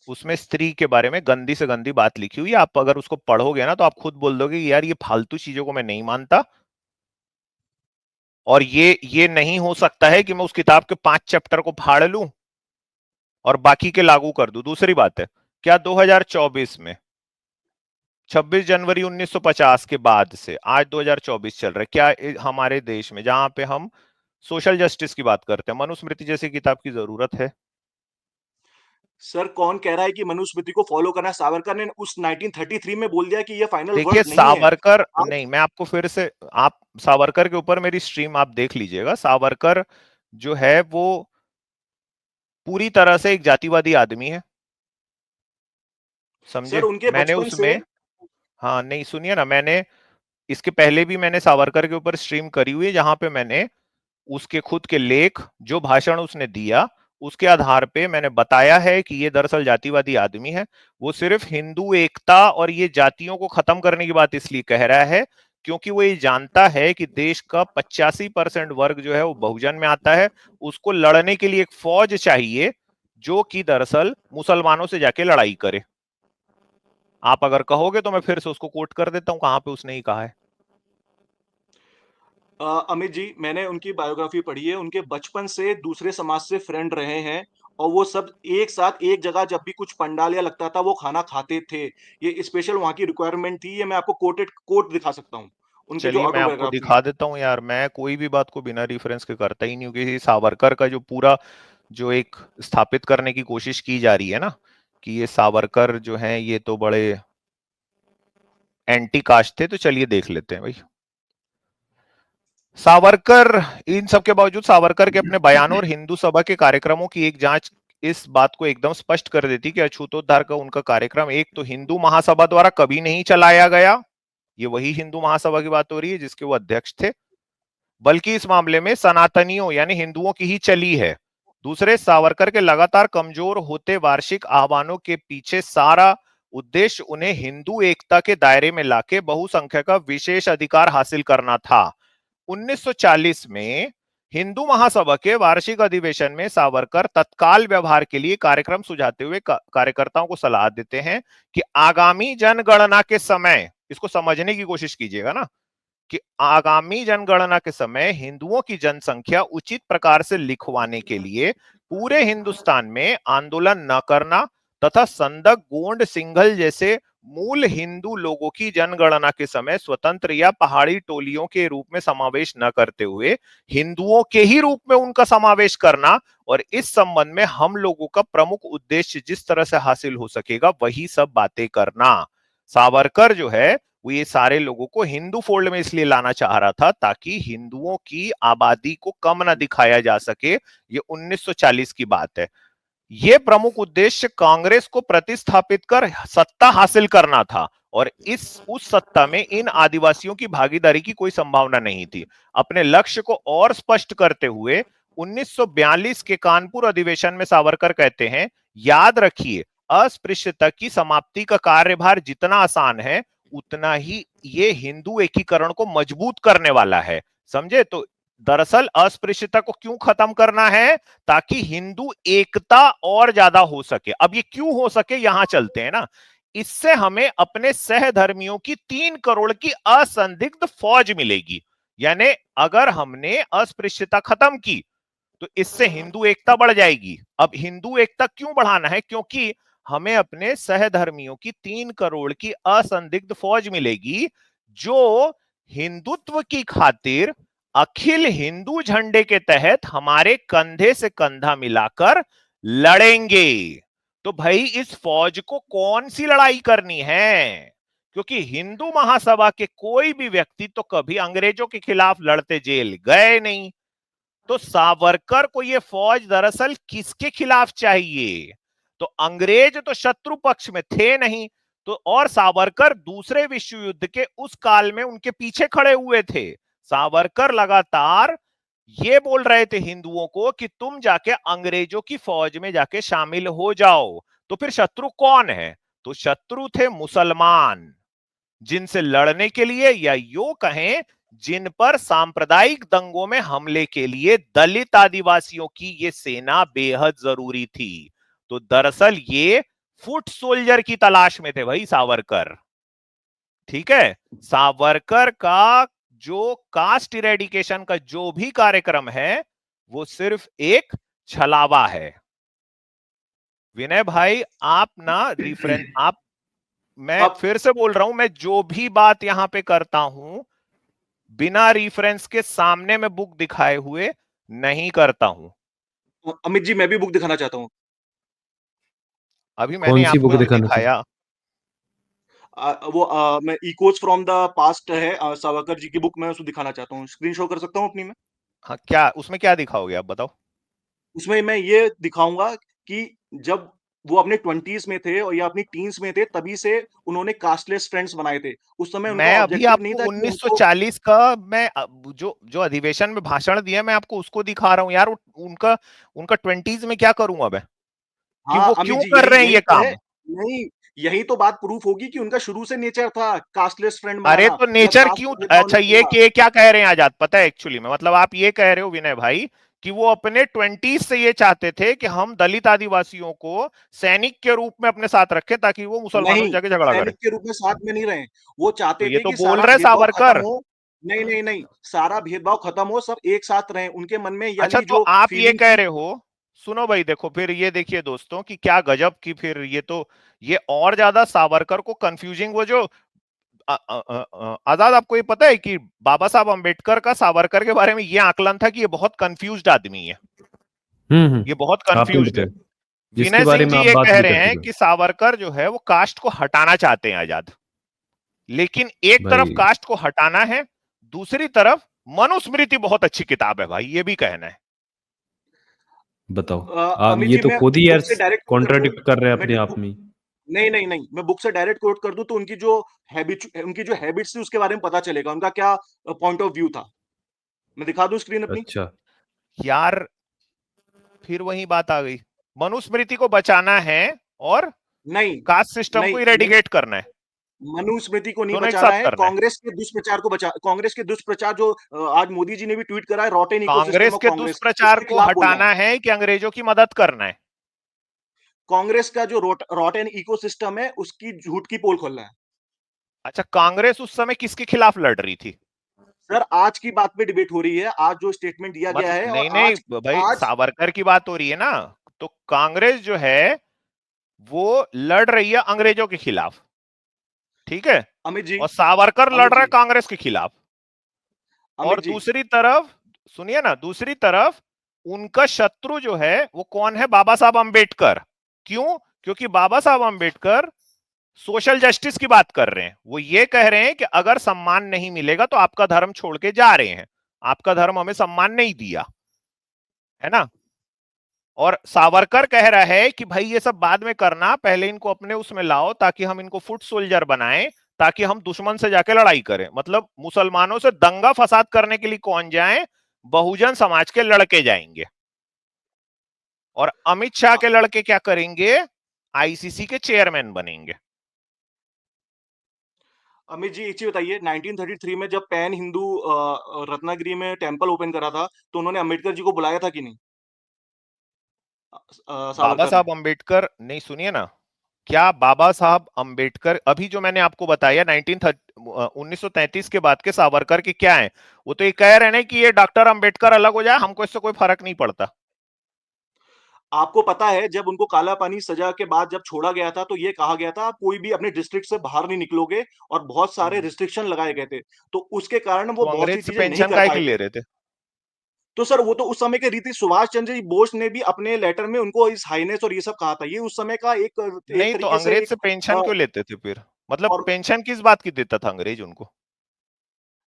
उसमें स्त्री के बारे में गंदी से गंदी बात लिखी हुई है, आप अगर उसको पढ़ोगे ना तो आप खुद बोल दोगे कि यार ये फालतू चीजों को मैं नहीं मानता, और ये नहीं हो सकता है कि मैं उस किताब के 5 चैप्टर को फाड़ लूं और बाकी के लागू कर दूं। दूसरी बात है, क्या 2024 में 26 जनवरी 1950 के बाद से आज 2024 चल रहा है, क्या हमारे देश में जहां पे हम सोशल जस्टिस की बात करते हैं मनुस्मृति जैसी किताब की जरूरत है? सर कौन कह रहा है कि मनुस्मृति को फॉलो करना है? सावरकर ने उस 1933 में बोल दिया कि ये फाइनल देखिए वर्ड नहीं है। सावरकर आप नहीं, मैं आपको फिर से, आप सावरकर के ऊपर मेरी स्ट्रीम आप देख लीजिएगा, सावरकर जो है वो पूरी तरह से एक जातिवादी आदमी है, सर समझे? उनके मैंने बचपन से। उसमें, हाँ नहीं सुनिए ना, मैंने इसके पहले भी मैंने सावरकर के ऊपर स्ट्रीम करी हुई है जहां पे मैंने उसके खुद के लेख, जो भाषण उसने दिया, उसके आधार पे मैंने बताया है कि ये दरअसल जातिवादी आदमी है। वो सिर्फ हिंदू एकता और ये जातियों को खत्म करने की बात इसलिए कह रहा है क्योंकि वो ये जानता है कि देश का 85% वर्ग जो है वो बहुजन में आता है, उसको लड़ने के लिए एक फौज चाहिए जो कि दरअसल मुसलमानों से जाके लड़ाई करे। आप अगर कहोगे तो मैं फिर से उसको कोट कर देता हूं कहां पे उसने ही कहा है। अमित जी, मैंने उनकी बायोग्राफी पढ़ी है, उनके बचपन से दूसरे समाज से फ्रेंड रहे हैं, और वो सब एक साथ एक जगह जब भी कुछ पंडाल या लगता था वो खाना खाते थे। ये स्पेशल वहाँ की रिक्वायरमेंट थी, ये मैं आपको कोट दिखा सकता हूँ, उनकी जो चलिए मैं आपको ऑटोबायोग्राफी है। दिखा देता हूं यार, मैं कोई भी बात को बिना रेफरेंस के करता ही नहीं हूँ, क्योंकि सावरकर का जो पूरा जो एक स्थापित करने की कोशिश की जा रही है ना कि ये सावरकर जो हैं ये तो बड़े एंटी कास्ट थे, तो चलिए देख लेते हैं भाई। सावरकर, इन सब के बावजूद सावरकर के अपने बयानों और हिंदू सभा के कार्यक्रमों की एक जांच इस बात को एकदम स्पष्ट कर देती कि अछूतोद्धार का उनका कार्यक्रम एक तो हिंदू महासभा द्वारा कभी नहीं चलाया गया, ये वही हिंदू महासभा की बात हो रही है जिसके वो अध्यक्ष थे, बल्कि इस मामले में सनातनियों यानी हिंदुओं की ही चली है। दूसरे, सावरकर के लगातार कमजोर होते वार्षिक आह्वानों के पीछे सारा उद्देश्य उन्हें हिंदू एकता के दायरे में लाके बहुसंख्यक का विशेष अधिकार हासिल करना था। 1940 में हिंदू महासभा के वार्षिक अधिवेशन में सावरकर तत्काल व्यवहार के लिए कार्यक्रम सुझाते हुए कार्यकर्ताओं को सलाह देते हैं कि आगामी जनगणना के समय, इसको समझने की कोशिश कीजिएगा ना, कि आगामी जनगणना के समय हिंदुओं की जनसंख्या उचित प्रकार से लिखवाने के लिए पूरे हिंदुस्तान में आंदोलन न करना तथा संदक, गोंड, सिंघल जैसे मूल हिंदू लोगों की जनगणना के समय स्वतंत्र या पहाड़ी टोलियों के रूप में समावेश न करते हुए हिंदुओं के ही रूप में उनका समावेश करना, और इस संबंध में हम लोगों का प्रमुख उद्देश्य जिस तरह से हासिल हो सकेगा वही सब बातें करना। सावरकर जो है वो ये सारे लोगों को हिंदू फोल्ड में इसलिए लाना चाह रहा था ताकि हिंदुओं की आबादी को कम ना दिखाया जा सके। ये 1940 की बात है। ये प्रमुख उद्देश्य कांग्रेस को प्रतिस्थापित कर सत्ता हासिल करना था, और उस सत्ता में इन आदिवासियों की भागीदारी की कोई संभावना नहीं थी। अपने लक्ष्य को और स्पष्ट करते हुए 1942 के कानपुर अधिवेशन में सावरकर कहते हैं, याद रखिए अस्पृश्यता की समाप्ति का कार्यभार जितना आसान है उतना ही ये हिंदू एकीकरण को मजबूत करने वाला है। समझे? तो दरअसल अस्पृश्यता को क्यों खत्म करना है? ताकि हिंदू एकता और ज्यादा हो सके। अब ये क्यों हो सके यहां चलते हैं ना। इससे हमें अपने सहधर्मियों की 3 करोड़ की असंदिग्ध फौज मिलेगी। यानी अगर हमने अस्पृश्यता खत्म की तो इससे हिंदू एकता बढ़ जाएगी। अब हिंदू एकता क्यों बढ़ाना है? क्योंकि हमें अपने सहधर्मियों की 3 करोड़ की असंदिग्ध फौज मिलेगी जो हिंदुत्व की खातिर अखिल हिंदू झंडे के तहत हमारे कंधे से कंधा मिलाकर लड़ेंगे। तो भाई इस फौज को कौन सी लड़ाई करनी है? क्योंकि हिंदू महासभा के कोई भी व्यक्ति तो कभी अंग्रेजों के खिलाफ लड़ते जेल गए नहीं। तो सावरकर को यह फौज दरअसल किसके खिलाफ चाहिए? तो अंग्रेज तो शत्रु पक्ष में थे नहीं, तो और सावरकर दूसरे विश्व युद्ध के उस काल में उनके पीछे खड़े हुए थे। सावरकर लगातार ये बोल रहे थे हिंदुओं को कि तुम जाके अंग्रेजों की फौज में जाके शामिल हो जाओ। तो फिर शत्रु कौन है? तो शत्रु थे मुसलमान, जिनसे लड़ने के लिए या यूं कहें जिन पर सांप्रदायिक दंगों में हमले के लिए दलित आदिवासियों की ये सेना बेहद जरूरी थी। तो दरअसल ये फुट सोल्जर की तलाश में थे भाई सावरकर। ठीक है, सावरकर का जो कास्ट इरेडिकेशन का जो भी कार्यक्रम है वो सिर्फ एक छलावा है। विनय भाई आप ना मैं फिर से बोल रहा हूं, मैं जो भी बात यहां पे करता हूं बिना रेफरेंस के सामने में बुक दिखाए हुए नहीं करता हूं। अमित जी मैं भी बुक दिखाना चाहता हूं। अभी मैंने कौन सी आपको बुक जो दिखाना दिखाया मैं इकोज फ्रॉम द पास्ट है सावरकर जी की बुक, मैं उसको दिखाना चाहता हूँ। स्क्रीन शो कर सकता हूँ अपनी में? हाँ, क्या उसमें क्या दिखाओगे आप बताओ? उसमें मैं ये दिखाऊंगा कि जब वो अपने 20s में थे और या अपनी टीन्स में थे तभी से उन्होंने कास्टलेस फ्रेंड्स बनाए थे। उस समय उनका मैं अभी ऑब्जेक्टिव नहीं आपको था कि हमको 1940 का मैं जो जो अधिवेशन में भाषण दिया मैं आपको उसको दिखा रहा हूं यार। उनका उनका 20s में क्या करूं अब कि हाँ वो अमित क्यों जी कर यही रहे हैं यही ये तो है। काम? नहीं, यही तो बात प्रूफ होगी कि उनका शुरू से नेचर था कास्टलेस फ्रेंड अरे बनाना तो या नेचर कास्ट क्यों? का भेदभाव अच्छा नहीं ये करना। कि क्या कह रहे हैं आजाद पता है एक्चुअली में, मतलब आप ये कह रहे हो विनय भाई कि वो अपने 20s से ये चाहते थे कि हम दलित आदिवासियों को सैनिक के रूप में अपने साथ रखें ताकि वो मुसलमानों से नहीं, जाके झगड़ा करें। सैनिक के रूप में साथ में नहीं रहे। वो तो चाहते ये थे तो कि बोल सारा रहे भेदभाव खत्म सावरकर। हो। नहीं, नहीं, नहीं, सारा भेदभाव खत्म हो, सब एक साथ रहें। उनके मन में ये अच्छा वाली तो जो आप ये फीलिंग कह थी। रहे हो, सुनो भाई देखो फिर ये देखिए दोस्तों कि क्या गजब की फिर ये तो ये और ज्यादा सावरकर को कंफ्यूजिंग वो जो आजाद आपको ये पता है कि बाबा साहब अंबेडकर का सावरकर के बारे में ये आकलन था कि ये बहुत कंफ्यूज्ड आदमी है, ये बहुत आपने कंफ्यूज्ड है। बताया जिसके विनय बारे सिंह में जी आप ये बात कह भी रहे कर हैं चुके कि हैं सावरकर जो है वो कास्ट को हटाना चाहते हैं आजाद, लेकिन एक तरफ भाई। कास्ट को हटाना है, दूसरी तरफ मनुस्मृति बहुत अच्छी किताब है भाई, ये भी कहना है। बताओ आप अमित ये जी तो मैं खुद ही यार बुक से डायरेक्ट कोट कर दूं? कॉन्ट्राडिक्ट कर रहे हैं मैं अपने आप बुक में ही। नहीं, नहीं, नहीं, मैं बुक से डायरेक्ट कोट कर दूं तो उनकी जो हैबिट्स थी उसके बारे में पता चलेगा, उनका क्या पॉइंट ऑफ व्यू था। मैं दिखा दूं स्क्रीन अपनी? अच्छा यार फिर वही बात आ गई, मनुस्मृति को बचाना है और नहीं, कास्ट सिस्टम नहीं, को नहीं, इरेडिकेट करना है। मनुस्मृति को नहीं दोनों एक बचाना साथ है, करना है। कांग्रेस के दुष्प्रचार जो आज मोदी जी ने भी ट्वीट करा है, रॉटेन इकोसिस्टम कांग्रेस ऑफ के कांग्रेस, दुष्प्रचार उसके को खिलाफ बोलना है। हटाना है कि अंग्रेजों की मदद करना है? कांग्रेस का जो रॉटेन इकोसिस्टम है, उसकी झूठ की पोल खोलना है। अच्छा, कांग्रेस उस समय किसके खिलाफ लड़ रही थी? सर, आज की बात पे डिबेट हो रही है, आज जो स्टेटमेंट दिया गया मतलब है, और नहीं नहीं आज भाई, आज सावरकर की बात हो रही है ना, तो कांग्रेस जो है वो लड़ रही है अंग्रेजों के खिलाफ, ठीक है, अमित जी, और सावरकर लड़ अमित रहा है जी, कांग्रेस के खिलाफ। और अमित जी, दूसरी तरफ, सुनिए ना, दूसरी तरफ उनका शत्रु जो है वो कौन है? बाबा साहब अंबेडकर। क्यों? क्योंकि बाबा साहब अंबेडकर सोशल जस्टिस की बात कर रहे हैं। वो ये कह रहे हैं कि अगर सम्मान नहीं मिलेगा तो आपका धर्म छोड़ के जा रहे हैं, आपका धर्म हमें सम्मान नहीं दिया, है ना। और सावरकर कह रहा है कि भाई ये सब बाद में करना, पहले इनको अपने उसमें लाओ ताकि हम इनको फुट सोल्जर बनाएं, ताकि हम दुश्मन से जाके लड़ाई करें। मतलब मुसलमानों से दंगा फसाद करने के लिए कौन जाए? बहुजन समाज के लड़के जाएंगे। और अमित शाह के लड़के क्या करेंगे? आईसीसी के चेयरमैन बनेंगे। अमित जी, एक चीज बताइए, 1933 में जब पैन हिंदू रत्नागिरी में टेम्पल ओपन करा था, तो उन्होंने अम्बेडकर जी को बुलाया था कि नहीं? बाबा सावरकर ने। साहब अंबेडकर, नहीं सुनिए ना, क्या बाबा साहब अंबेडकर, अभी जो मैंने आपको बताया 1933 के बाद के सावरकर के क्या है, वो तो ये कह रहे हैं कि ये डॉक्टर अंबेडकर अलग हो जाए, हमको इससे कोई फर्क नहीं पड़ता। आपको पता है, जब उनको काला पानी सजा के बाद जब छोड़ा गया था, तो ये कहा गया था, आप कोई भी अपने डिस्ट्रिक्ट से बाहर नहीं निकलोगे, और बहुत सारे रिस्ट्रिक्शन लगाए गए थे। तो उसके कारण वो तो बहुत सी अंग्रेज से चीजें नहीं पेंशन कर काहे के पाए लिए ले थे। रहे थे? तो सर, वो तो उस समय के रीति, सुभाष चंद्र जी बोस ने भी अपने लेटर में उनको इस हाइनेस और ये सब कहा था। ये उस समय का एक नहीं तो तरीके से अंग्रेज एक, से पेंशन क्यों लेते थे फिर? मतलब और पेंशन किस बात की देता था अंग्रेज उनको?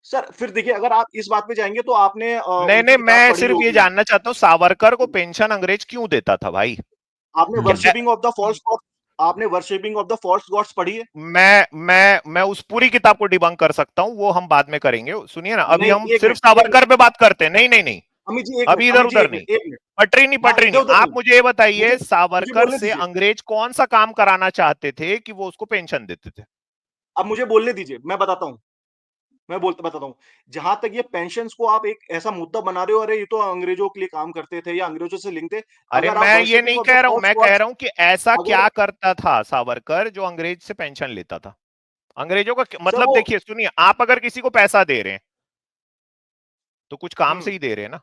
सर, फिर देखिए, अगर आप इस बात पे जाएंगे तो आपने नहीं उनकी नहीं, किताब मैं पढ़ी सिर्फ ये होगी। जानना चाहता हूँ सावरकर को पेंशन अंग्रेज क्यों देता था भाई? आपने क्या? Worshipping of the false gods आपने worshipping of the false gods पढ़ी है? मैं उस पूरी किताब को डिबंक कर सकता हूँ, वो हम बाद में करेंगे। सुनिए ना, अभी नहीं, हम एक सिर्फ मिनट, एक सावरकर मिनट, पे बात करते हैं। नहीं नहीं नहीं, अमित जी, एक मिनट, अभी इधर अमित जी, उधर एक नहीं। मिनट, एक मिनट। पटरी नहीं, हाँ, पटरी इधर नहीं, उधर आप नहीं, मुझे ये मुझे बताइए मुझे सावरकर बोलने से दीजिए। अंग्रेज कौन सा काम कराना चाहते थे कि वो उसको पेंशन देते थे? अब मुझे बोलने दीजिए, मैं बताता हूँ। बताता हूँ। जहां तक ये पेंशन्स को आप एक ऐसा मुद्दा बना रहे हो, अरे ये तो अंग्रेजों के लिए काम करते थे या अंग्रेजों से लिंक थे। अरे अगर आप मैं ये वर्शिपिंग नहीं ऑफ द कह रहा हूं, फॉल्स मैं कह गॉड्स, रहा हूं कि ऐसा अगर क्या करता था सावरकर जो अंग्रेज से पेंशन लेता था? अंग्रेजों का सर मतलब वो, देखिए, सुनिए, आप अगर किसी को पैसा दे रहे हैं तो कुछ काम से हम्म, ही दे रहे हैं ना।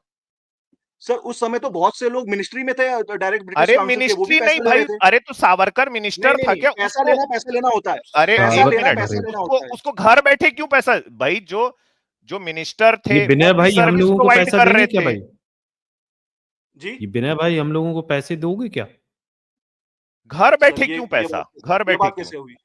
सर उस समय तो बहुत से लोग मिनिस्ट्री में थे, डायरेक्ट ब्रिटिश अरे काउंसिल के, वो भी मिनिस्ट्री नहीं पैसे ले रहे भाई, थे। अरे तो सावरकर नहीं, मिनिस्टर नहीं, था नहीं, क्या उसको? पैसा लेना होता है। अरे पैसा एक लेना, मिनट, पैसा लेना उसको होता है। उसको घर बैठे क्यों पैसा भाई? जो जो मिनिस्टर ये थे वो विनय भी भाई हम सर्विस लोगों को प्रोवाइड पैसा कर देंगे रहे क्या थे। भाई? जी, ये विनय भाई हम लोगों को पैसे दोगे क्या? घर सर, बैठे क्यों पैसा? घर ये बैठे बात क्यों? कैसे हुई?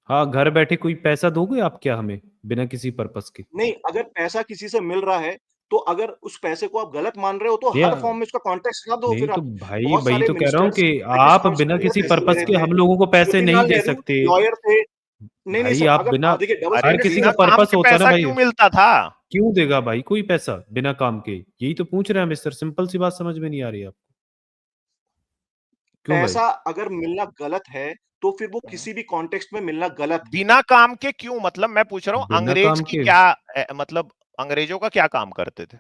हाँ, घर बैठे कोई पैसा दोगे आप क्या हमें, बिना किसी पर्पस के? नहीं, अगर पैसा किसी से मिल रहा है, तो अगर उस पैसे को आप गलत मान रहे हो, तो या हर फॉर्म में उसका कॉन्टेक्स्ट ना दो नहीं फिर तो आप। भाई बहुत वही सारे तो कह रहा हूँ मिनिस्टर्स कि ब्रिटिश आप काउंसिल बिना में किसी पैसे ले पर्पस रहे के थे। हम लोगों को पैसे नहीं मोतीलाल दे नेहरू सकते। लॉयर थे। नहीं, नहीं भाई सर, आप अगर बिना, देखिए, डबल अरे हर स्टैंडर्ड किसी नहीं का बिना है। काम पर्पस के होता है ना पैसा भाई। क्यों मिलता था? क्यों देगा भाई कोई पैसा बिना काम के? यही तो पूछ रहे हैं मिस्टर, सिंपल सी बात समझ में नहीं आ रही आपको? क्यों भाई? पैसा अगर मिलना गलत है, तो फिर वो किसी भी कॉन्टेक्स्ट में मिलना गलत है। बिना काम के क्यों? मतलब मैं पूछ रहा हूँ बिना अंग्रेज काम की के? क्या मतलब अंग्रेजों का क्या काम करते थे?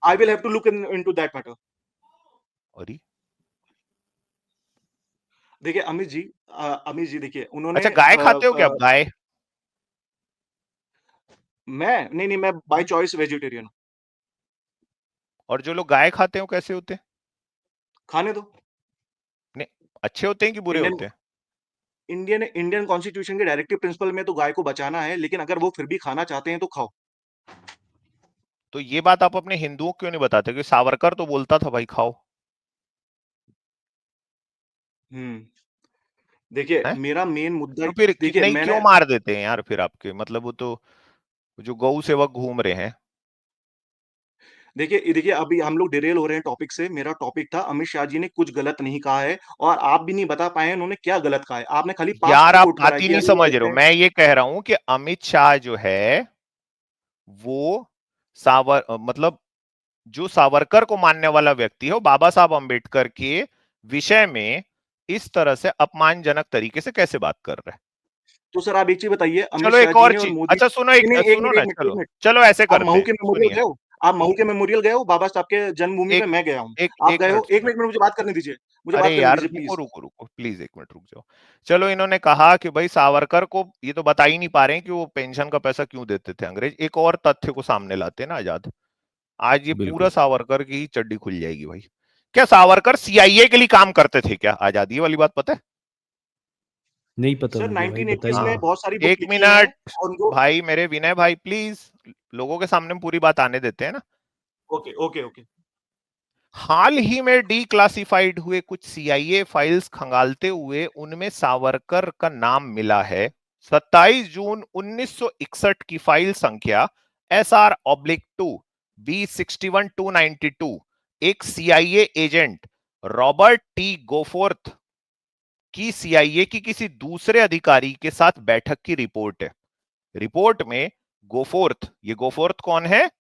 I will have to look into that matter. अरे देखिए अमित जी, देखिए उन्होंने अच्छा, गाय खाते हो क्या आप? गाय? मैं बाय चॉइस वेजिटेरियन। और जो लोग गाय खाते हो कैसे होते हैं? खाने दो। नहीं, अच्छे होते हैं कि बुरे इंडियन होते हैं? इंडियन कॉन्स्टिट्यूशन के डायरेक्टिव प्रिंसिपल में तो गाय को बचाना है, लेकिन अगर वो फिर भी खाना चाहते हैं तो खाओ। तो ये बात आप अपने हिंदुओं को क्यों नहीं बताते कि सावरकर तो बोलता था भाई खाओ? हम्म देखिए, है? मेरा मेन मुद्दा, तो फिर देखिए नहीं क्यों मैंने, मार देते हैं यार फिर आपके? मतलब वो तो जो गौ सेवक घूम रहे हैं। देखिए अभी हम लोग डिरेल हो रहे हैं टॉपिक से। मेरा टॉपिक था, अमित शाह जी ने कुछ गलत नहीं कहा है, और आप भी नहीं बता पाए उन्होंने क्या गलत कहा है। आपने खाली पास्ट यार को आप कोट करा बात है ही कि नहीं अरे समझ ये रहे हो, ऐसे मैं ये कह रहा हूं कि अमित शाह जो है वो मतलब जो सावरकर को मानने वाला व्यक्ति है वो बाबा साहब अंबेडकर के विषय में इस तरह से अपमानजनक तरीके से कैसे बात कर रहा है? तो सर आप एक चीज बताइए, अमित चलो शाह एक जी और ने और चीज, मोदी, अच्छा सुनो नहीं एक, नहीं, एक सुनो मिनट ना, एक मिनट एक चलो मिनट, चलो ऐसे आप करते महू हैं, के मेमोरियल सुनिए, गए हो? आप महू के मेमोरियल गए हो? बाबा साहब के जन्मभूमि पे एक मैं गया हूँ। एक आप एक गए मिनट हो? एक सुनो। मिनट में मुझे बात करने दीजिए, मुझे अरे बात करने यार दीजिए रुको प्लीज। रुको रुको प्लीज, एक मिनट रुक जाओ। चलो इन्होंने कहा कि भाई सावरकर को ये तो बता ही नहीं पा रहे हैं कि वो पेंशन का पैसा क्यों देते थे अंग्रेज, एक और तथ्य को सामने लाते हैं ना आजाद। आज ये पूरा बिल्कुल सावरकर की ही चड्डी खुल जाएगी भाई। क्या सावरकर सीआईए के लिए काम करते थे क्या? आजादी वाली बात पता है? नहीं पता सर मुझे भाई, 1980s में हाँ, बताइए। बहुत सारी बुक एक लिखी हैं मिनट और उनको। भाई, मेरे विनय भाई प्लीज, लोगों के सामने पूरी बात आने देते हैं ना। Okay okay okay. हाल ही में डीक्लासिफाइड हुए कुछ सीआईए फाइल्स खंगालते हुए उनमें सावरकर का नाम मिला है। 27 जून 1961 की फाइल संख्या SR/2 B61-292 एक सीआईए एजेंट रॉबर्ट टी गोफोर्थ की सीआईए की किसी दूसरे अधिकारी के साथ बैठक की रिपोर्ट है। रिपोर्ट में गोफोर्थ, ये गोफोर्थ कौन है?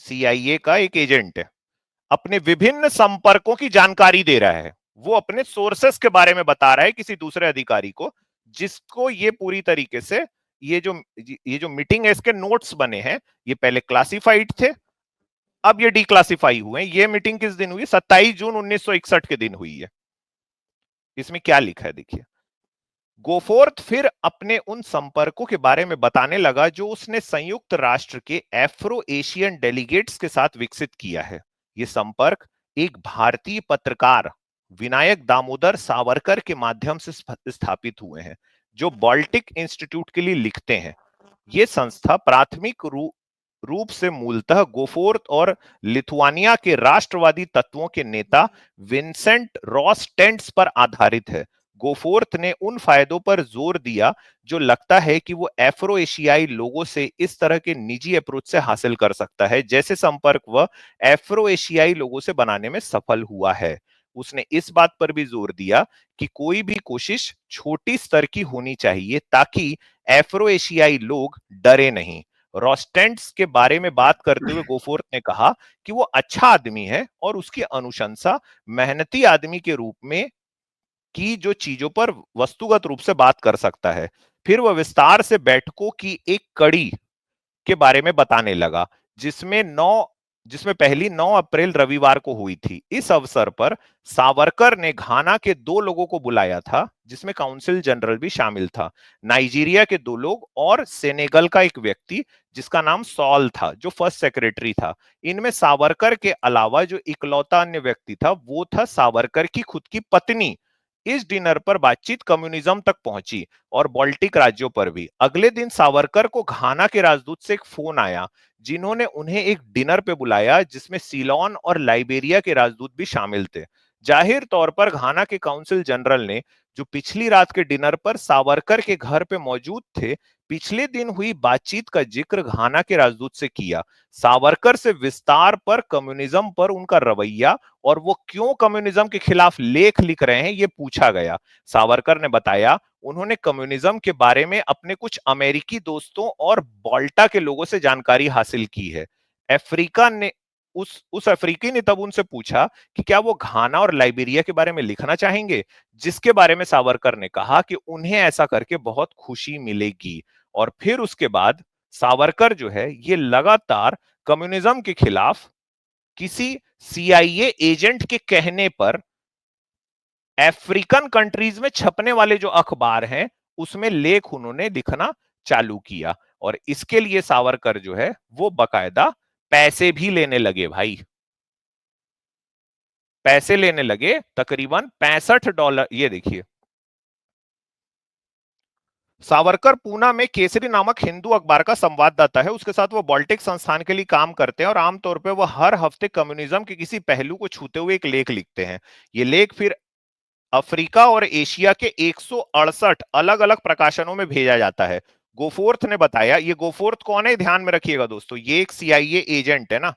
सीआईए का एक एजेंट है, अपने विभिन्न संपर्कों की जानकारी दे रहा है। वो अपने सोर्सेस के बारे में बता रहा है किसी दूसरे अधिकारी को, जिसको ये पूरी तरीके से, ये जो मीटिंग है इसके नोट्स बने हैं, ये पहले क्लासिफाइड थे, अब ये डिक्लासिफाई हुए हैं। ये मीटिंग किस दिन हुई? 27 जून 1961 के दिन हुई है। इसमें क्या लिखा है देखिए। गोफोर्थ फिर अपने उन संपर्कों के बारे में बताने लगा जो उसने संयुक्त राष्ट्र के एफ्रो एशियन डेलीगेट्स के साथ विकसित किया है। ये संपर्क एक भारतीय पत्रकार विनायक दामोदर सावरकर के माध्यम से स्थापित हुए हैं, जो बाल्टिक इंस्टीट्यूट के लिए लिखते हैं। ये संस्था प्राथमिक रूप से मूलतः गोफोर्थ और लिथुआनिया के राष्ट्रवादी तत्वों के नेता विंसेंट रोस्टेंट्स पर आधारित है। गोफोर्थ ने उन फायदों पर जोर दिया जो लगता है कि वो एफ्रो एशियाई लोगों से इस तरह के निजी अप्रोच से हासिल कर सकता है, जैसे संपर्क वह एफ्रो एशियाई लोगों से बनाने में सफल हुआ है। उसने इस बात पर भी जोर दिया कि कोई भी कोशिश छोटी स्तर की होनी चाहिए ताकि एफ्रो एशियाई लोग डरे नहीं। रोस्टेंट्स के बारे में बात करते हुए गोफोर्थ ने कहा कि वो अच्छा आदमी है और उसकी अनुशंसा मेहनती आदमी के रूप में की जो चीजों पर वस्तुगत रूप से बात कर सकता है। फिर वह विस्तार से बैठकों की एक कड़ी के बारे में बताने लगा, जिसमें पहली 9 अप्रैल रविवार को हुई थी। इस अवसर पर सावरकर ने घाना के 2 लोगों को बुलाया था, जिसमें काउंसिल जनरल भी शामिल था, नाइजीरिया के 2 लोग और सेनेगल का एक व्यक्ति जिसका नाम सॉल था, जो फर्स्ट सेक्रेटरी था। इनमें सावरकर के अलावा जो इकलौता अन्य व्यक्ति था वो था सावरकर की खुद की पत्नी। इस डिनर पर बातचीत कम्युनिज्म तक पहुंची और बाल्टिक राज्यों पर भी। अगले दिन सावरकर को घाना के राजदूत से एक फोन आया, जिन्होंने उन्हें एक डिनर पे बुलाया जिसमें सीलोन और लाइबेरिया के राजदूत भी शामिल थे। जाहिर तौर पर घाना के काउंसिल जनरल ने, जो पिछली रात के डिनर पर सावरकर के घर पे मौजूद थे, पिछले दिन हुई बातचीत का जिक्र घाना के राजदूत से किया। सावरकर से विस्तार पर कम्युनिज्म पर उनका रवैया और वो क्यों कम्युनिज्म के खिलाफ लेख लिख रहे हैं ये पूछा गया। सावरकर ने बताया उन्होंने कम्युनिज्म के बारे में अपने कुछ अमेरिकी दोस्तों और बाल्टा के लोगों से जानकारी हासिल की है। अफ्रीका ने उस अफ्रीकी ने तब उनसे पूछा कि क्या वो घाना और लाइबेरिया के बारे में लिखना चाहेंगे, जिसके बारे में सावरकर ने कहा कि उन्हें ऐसा करके बहुत खुशी मिलेगी। और फिर उसके बाद सावरकर जो है ये लगातार कम्युनिज्म के खिलाफ किसी सीआईए एजेंट के कहने पर अफ्रीकन कंट्रीज में छपने वाले जो अखबार हैं उसमें लेख उन्होंने लिखना चालू किया। और इसके लिए सावरकर जो है वो बकायदा पैसे भी लेने लगे भाई, पैसे लेने लगे तकरीबन $65। ये देखिए, सावरकर पूना में केसरी नामक हिंदू अखबार का संवाददाता है, उसके साथ वो बाल्टिक संस्थान के लिए काम करते हैं और आमतौर पर वो हर हफ्ते कम्युनिज्म के किसी पहलू को छूते हुए एक लेख लिखते हैं। ये लेख फिर अफ्रीका और एशिया के 168 अलग अलग प्रकाशनों में भेजा जाता है। गोफोर्थ ने बताया, ये गोफोर्थ कौन है ध्यान में रखिएगा दोस्तों, ये एक सीआईए एजेंट है ना।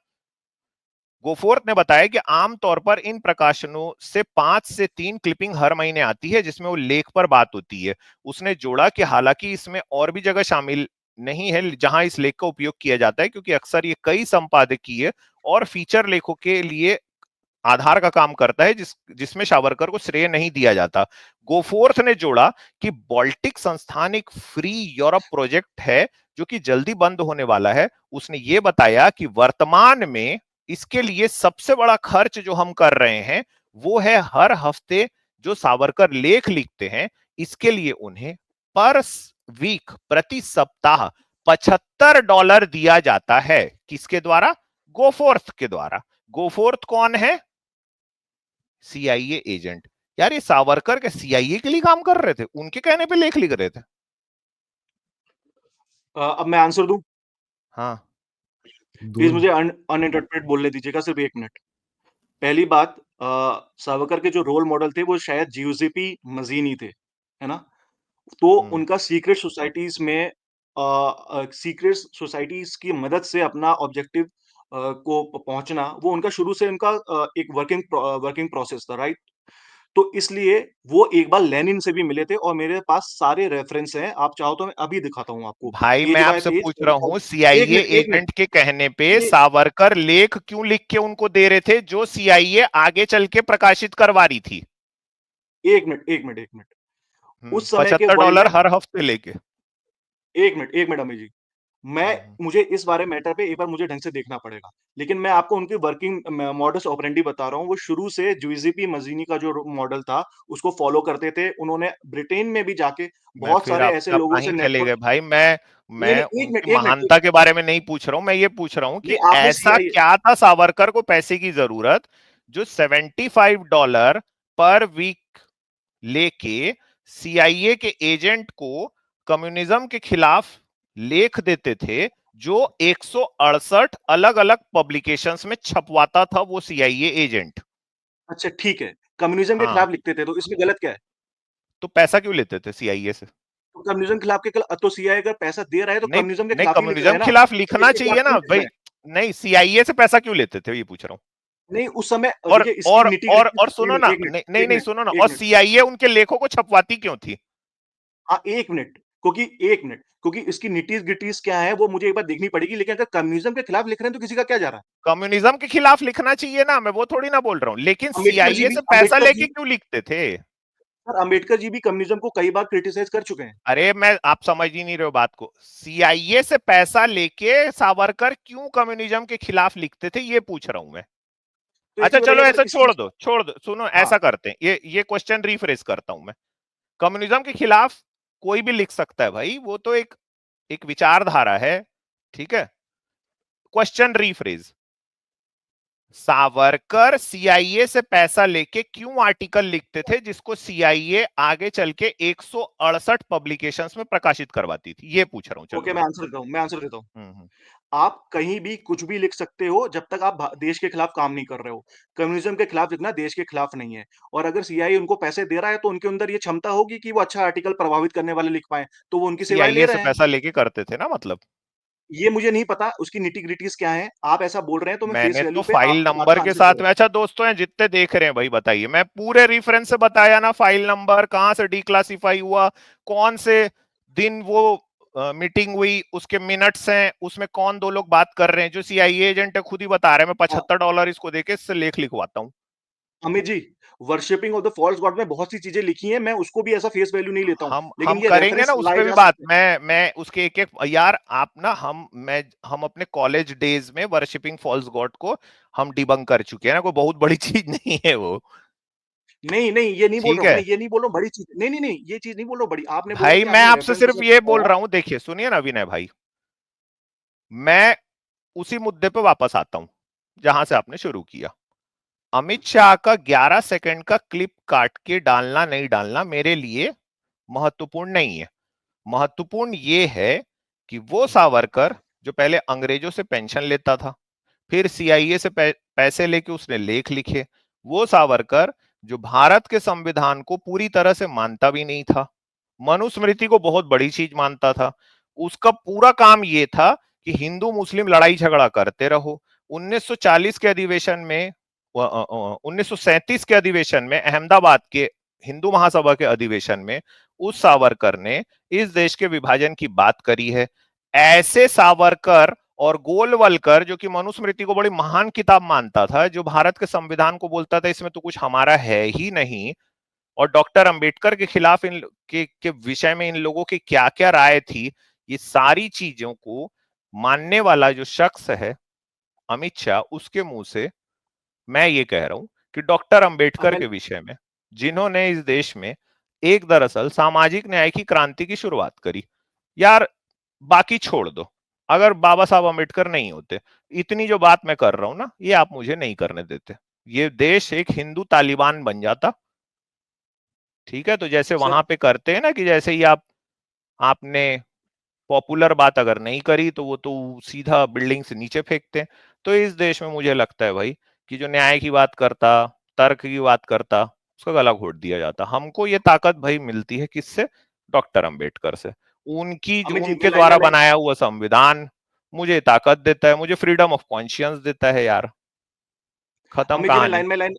गोफोर्थ ने बताया कि आमतौर पर इन प्रकाशनों से 5 से 3 क्लिपिंग हर महीने आती है जिसमें वो लेख पर बात होती है। उसने जोड़ा कि हालांकि इसमें और भी जगह शामिल नहीं है जहां इस लेख का उपयोग किया जाता है, क्योंकि अक्सर ये कई संपादकीय और फीचर लेखों के लिए आधार का काम करता है, जिसमें सावरकर को श्रेय नहीं दिया जाता। गोफोर्थ ने जोड़ा कि बाल्टिक संस्थान एक फ्री यूरोप प्रोजेक्ट है जो कि जल्दी बंद होने वाला है। उसने ये बताया कि वर्तमान में इसके लिए सबसे बड़ा खर्च जो हम कर रहे हैं वो है हर हफ्ते जो सावरकर लेख लिखते हैं, इसके लिए उन्हें पर वीक, प्रति सप्ताह $75 दिया जाता है। किसके द्वारा? गोफोर्थ के द्वारा। गोफोर्थ कौन है? CIA agent. यार ये सावरकर के सीआईए के लिए काम कर रहे थे, उनके कहने पे लेख लिख रहे थे। अब मैं आंसर दूं? हाँ प्लीज मुझे अनइंटरप्रेटेड बोलने दीजिएगा, सिर्फ 1 मिनट। पहली बात, सावरकर के जो रोल मॉडल थे वो शायद जियुसेपी मजीनी थे, है ना? तो उनका सीक्रेट सोसाइटीज में सीक्रेट सोसाइटीज की मदद से अपना ऑब्जेक्टिव को पहुंचना, वो उनका शुरू से उनका एक वर्किंग प्रोसेस था, राइट? तो इसलिए वो एक बार लेनिन से भी मिले थे और मेरे पास सारे रेफरेंस हैं, आप चाहो तो मैं अभी दिखाता हूँ आपको। भाई, पेज मैं बाय आपसे पेज। पूछ रहा हूँ, एक सीआईए मिनट, एक मिनट। एजेंट के कहने पे ये सावरकर लेख क्यों लिख के उनको दे रहे थे जो सीआईए आगे चल के प्रकाशित करवा रही थी? 1 मिनट, 1 मिनट, 1 मिनट। उस समय के वर्ल्ड $75 में हर हफ्ते लेके। 1 मिनट अमित जी। मुझे इस बारे मैटर पे एक बार मुझे ढंग से देखना पड़ेगा। लेकिन मैं आपको उनकी वर्किंग मॉडस ऑपरेंडी बता रहा हूँ। वो शुरू से जियुसेपी मजीनी का जो मॉडल था, उसको फॉलो करते थे। उन्होंने ब्रिटेन में भी जाके मैं बहुत फिर सारे ऐसे आपसे आप लोगों से कहीं चले नेटवर्क। गए भाई। मैं नहीं, मैं नहीं, 1 मिनट, उनकी 1 मिनट। महानता के बारे में नहीं पूछ रहा हूं, मैं ये पूछ रहा हूं कि नहीं, आपने ऐसा सीआईए। क्या था सावरकर को पैसे की जरूरत जो $75 पर वीक लेके सीआईए के एजेंट को कम्युनिज्म के खिलाफ लेख देते थे, जो 168 अलग अलग पब्लिकेशंस में छपवाता था वो सीआईए एजेंट। अच्छा, ठीक है। कम्युनिज्म के हाँ, खिलाफ लिखते थे, तो इसमें गलत क्या है? तो पैसा क्यों लेते थे सीआईए से? तो कम्युनिज्म के खिलाफ तो सीआईए अगर पैसा दे रहा है, तो नहीं, कम्युनिज्म के नहीं, खिलाफ ही लिख रहा कम्युनिज्म है ना? खिलाफ लिखना इसके खिलाफ चाहिए क्यों ना लिख रहा भाई। है? नहीं, सीआईए से पैसा क्यों लेते थे, ये पूछ रहा हूँ। नहीं, उस समय और देखिए इसकी और और निटी-ग्रिटी। और 1 सुनो मिनट, ना, 1 मिनट, नहीं नहीं 1 नहीं, मिनट, सुनो ना, 1 और मिनट। सीआईए उनके लेखों को छपवाती क्यों थी? हाँ, 1 मिनट, क्योंकि 1 मिनट, क्योंकि इसकी निटीज़-ग्रिटीज़ क्या है वो मुझे एक बार देखनी पड़ेगी, लेकिन अगर कम्युनिज़्म के खिलाफ लिख रहे हैं तो किसी का क्या जा रहा है? कम्युनिज्म के खिलाफ लिखना चाहिए ना, मैं वो थोड़ी ना बोल रहा हूँ, लेकिन सीआईए से पैसा लेके क्यों लिखते थे? सर अम्बेडकर जी भी कम्युनिज़्म को कई बार क्रिटिसाइज़ कर चुके हैं। अरे मैं, आप समझ ही नहीं रहे हो बात को। सीआईए से पैसा लेके सावरकर क्यों कम्युनिज्म के खिलाफ लिखते थे, ये पूछ रहा हूं मैं। तो एक अच्छा चीज़ चलो, बताइए, अगर ऐसा इस चीज़। छोड़ दो, सुनो, हाँ, ऐसा करते हैं, ये क्वेश्चन रिफ्रेश करता हूं मैं। कम्युनिज्म के खिलाफ कोई भी लिख सकता है भाई, वो तो एक एक विचारधारा है, ठीक है। क्वेश्चन रिफ्रेश, सावरकर सीआईए से पैसा लेके क्यों आर्टिकल लिखते थे जिसको सीआईए आगे चल के 168 पब्लिकेशंस में प्रकाशित करवाती थी, ये पूछ रहा हूं। चलो ओके, मैं आंसर देता हूँ। हम्म। आप कहीं भी कुछ भी लिख सकते हो जब तक आप देश के खिलाफ काम नहीं कर रहे हो। कम्युनिज़्म के खिलाफ लिखना देश के खिलाफ नहीं है। और अगर सीआईए उनको पैसे दे रहा है तो उनके अंदर ये क्षमता होगी कि वो अच्छा आर्टिकल प्रभावित करने वाले लिख पाएँ, तो वो उनकी सेवाएँ ले सीआईए से रहे हैं। पैसा लेके करते थे ना, मतलब। ये मुझे नहीं पता उसकी निटी-ग्रिटीज़ क्या हैं। आप ऐसा बोल रहे हैं तो मैं फेस मैंने तो वैल्यू पे फाइल आपकी बात नंबर का के आंसर दे साथ रहा में, हूँ। अच्छा दोस्तों हैं जितने देख रहे हैं भाई, बताइए, मैं पूरे रेफरेंस से बताया ना, फाइल नंबर कहां से डिक्लासिफाई हुआ, कौन से दिन वो मीटिंग हुई, उसके मिनट्स हैं, उसमें कौन दो लोग बात कर रहे हैं, जो सीआईए एजेंट है खुद ही बता रहे हैं, मैं हाँ, $75 इसको देके इससे लेख लिखवाता हूँ। Amit ji, worshipping of the false god में बहुत सी चीज़ें लिखी हैं, मैं उसको भी ऐसा फेस वैल्यू नहीं लेता हूँ। हम लेकिन ये करेंगे ना रेफरेंस उस लाए पे भी जा बात, सकते हैं। मैं उसके एक एक, यार आप ना, हम अपने कॉलेज डेज में वर्शिपिंग फॉल्स गॉड को हम डिबंक कर चुके हैं ना, कोई बहुत बड़ी चीज नहीं है वो। नहीं, नहीं, ये नहीं बोल ठीक रहा हूँ, है मैं ये नहीं बोल रहा हूँ बड़ी चीज़, नहीं, नहीं, नहीं, ये चीज़ नहीं बोल रहा हूँ बड़ी। आपने बोला भाई, कि मैं आपने आपसे रेफरेंस के सिर्फ साथ ये बोल बताया। रहा हूं, देखिए सुनिए ना विनय भाई, मैं उसी मुद्दे पे वापस आता हूं जहां से आपने शुरू किया। अमित शाह का 11 सेकंड का क्लिप काट के डालना नहीं डालना मेरे लिए महत्वपूर्ण नहीं है। महत्वपूर्ण ये है कि वो सावरकर जो पहले अंग्रेजों से पेंशन लेता था, फिर सीआईए से पैसे लेके उसने लेख लिखे, वो सावरकर जो भारत के संविधान को पूरी तरह से मानता भी नहीं था, मनुस्मृति को बहुत बड़ी चीज मानता था, उसका पूरा काम ये था कि हिंदू मुस्लिम लड़ाई झगड़ा करते रहो। 1940 के अधिवेशन में, 1937 के अधिवेशन में, अहमदाबाद के हिंदू महासभा के अधिवेशन में उस सावरकर ने इस देश के विभाजन की बात करी है। ऐसे सावरकर और गोलवलकर जो कि मनुस्मृति को बड़ी महान किताब मानता था, जो भारत के संविधान को बोलता था इसमें तो कुछ हमारा है ही नहीं, और डॉक्टर अंबेडकर के खिलाफ इन के विषय में इन लोगों की क्या क्या राय थी, ये सारी चीजों को मानने वाला जो शख्स है अमित शाह, उसके मुंह से मैं ये कह रहा हूं कि डॉक्टर अंबेडकर के विषय में, जिन्होंने इस देश में एक दरअसल सामाजिक न्याय की क्रांति की शुरुआत करी, यार बाकी छोड़ दो, अगर बाबा साहब अंबेडकर नहीं होते, इतनी जो बात मैं कर रहा हूं ना, ये आप मुझे नहीं करने देते, ये देश एक हिंदू तालिबान बन जाता। ठीक है, तो जैसे वहां पे करते हैं ना कि जैसे ही आपने पॉपुलर बात अगर नहीं करी तो वो तो सीधा बिल्डिंग से नीचे फेंकते हैं। तो इस देश में मुझे लगता है भाई कि जो न्याय की बात करता, तर्क की बात करता, उसका गला घोट दिया जाता। हमको ये ताकत भाई मिलती है किससे? डॉक्टर अंबेडकर से। उनके द्वारा बनाया हुआ संविधान मुझे ताकत देता है, मुझे फ्रीडम ऑफ कॉन्शियंस देता है यार। खत्म कहानी।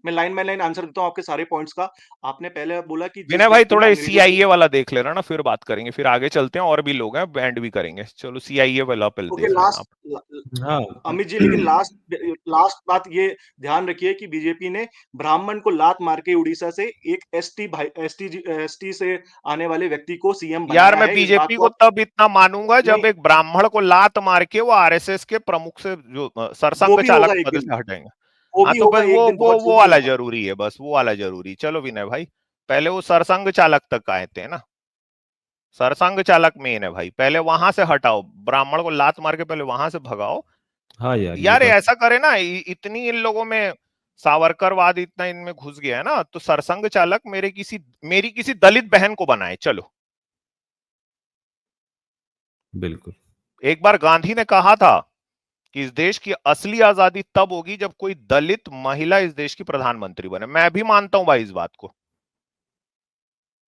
मैं लाइन बाय लाइन आंसर देता हूँ आपके सारे पॉइंट्स का। आपने पहले बोला कि विनय भाई थोड़ा सीआईए वाला देख लेना ना, फिर बात करेंगे, फिर आगे चलते हैं, और भी लोग हैं, बैंड भी करेंगे। चलो सीआईए वाला पहले देख लेना आप। हाँ अमित जी, लेकिन लास्ट बात ये ध्यान रखिए कि बीजेपी ने ब्राह्मण को लात मार के उड़ीसा से एक एसटी से आने वाले व्यक्ति को सीएम बनाया है। यार मैं बीजेपी को तब इतना मानूंगा जब एक ब्राह्मण को लात मार के वो आरएसएस के प्रमुख से, जो सरसंघ चालक पद से हटाएंगे। हाँ तो बस वो वाला जरूरी है, बस वो वाला जरूरी। चलो विनय भाई, पहले वो सरसंघ चालक तक आए थे ना, सरसंघ चालक मेन है भाई, पहले वहां से हटाओ, ब्राह्मण को लात मार के पहले वहां से भगाओ। हाँ यार ऐसा करे ना, इतनी इन लोगों में सावरकरवाद इतना इनमें घुस गया है ना, तो सरसंघ चालक मेरी किसी दलित बहन को बनाए। चलो, बिल्कुल। एक बार गांधी ने कहा था कि इस देश की असली आजादी तब होगी जब कोई दलित महिला इस देश की प्रधानमंत्री बने। मैं भी मानता हूं भाई इस बात को,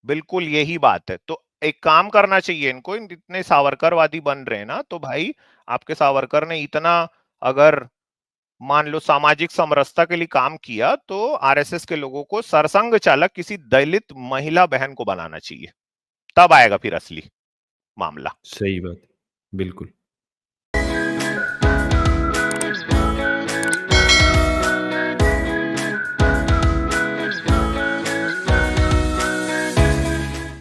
बिल्कुल यही बात है। तो एक काम करना चाहिए इनको, इतने सावरकरवादी बन रहे हैं ना, तो भाई आपके सावरकर ने इतना अगर मान लो सामाजिक समरसता के लिए काम किया, तो आरएसएस के लोगों को सरसंघ चालक किसी दलित महिला बहन को बनाना चाहिए, तब आएगा फिर असली मामला। सही बात, बिल्कुल।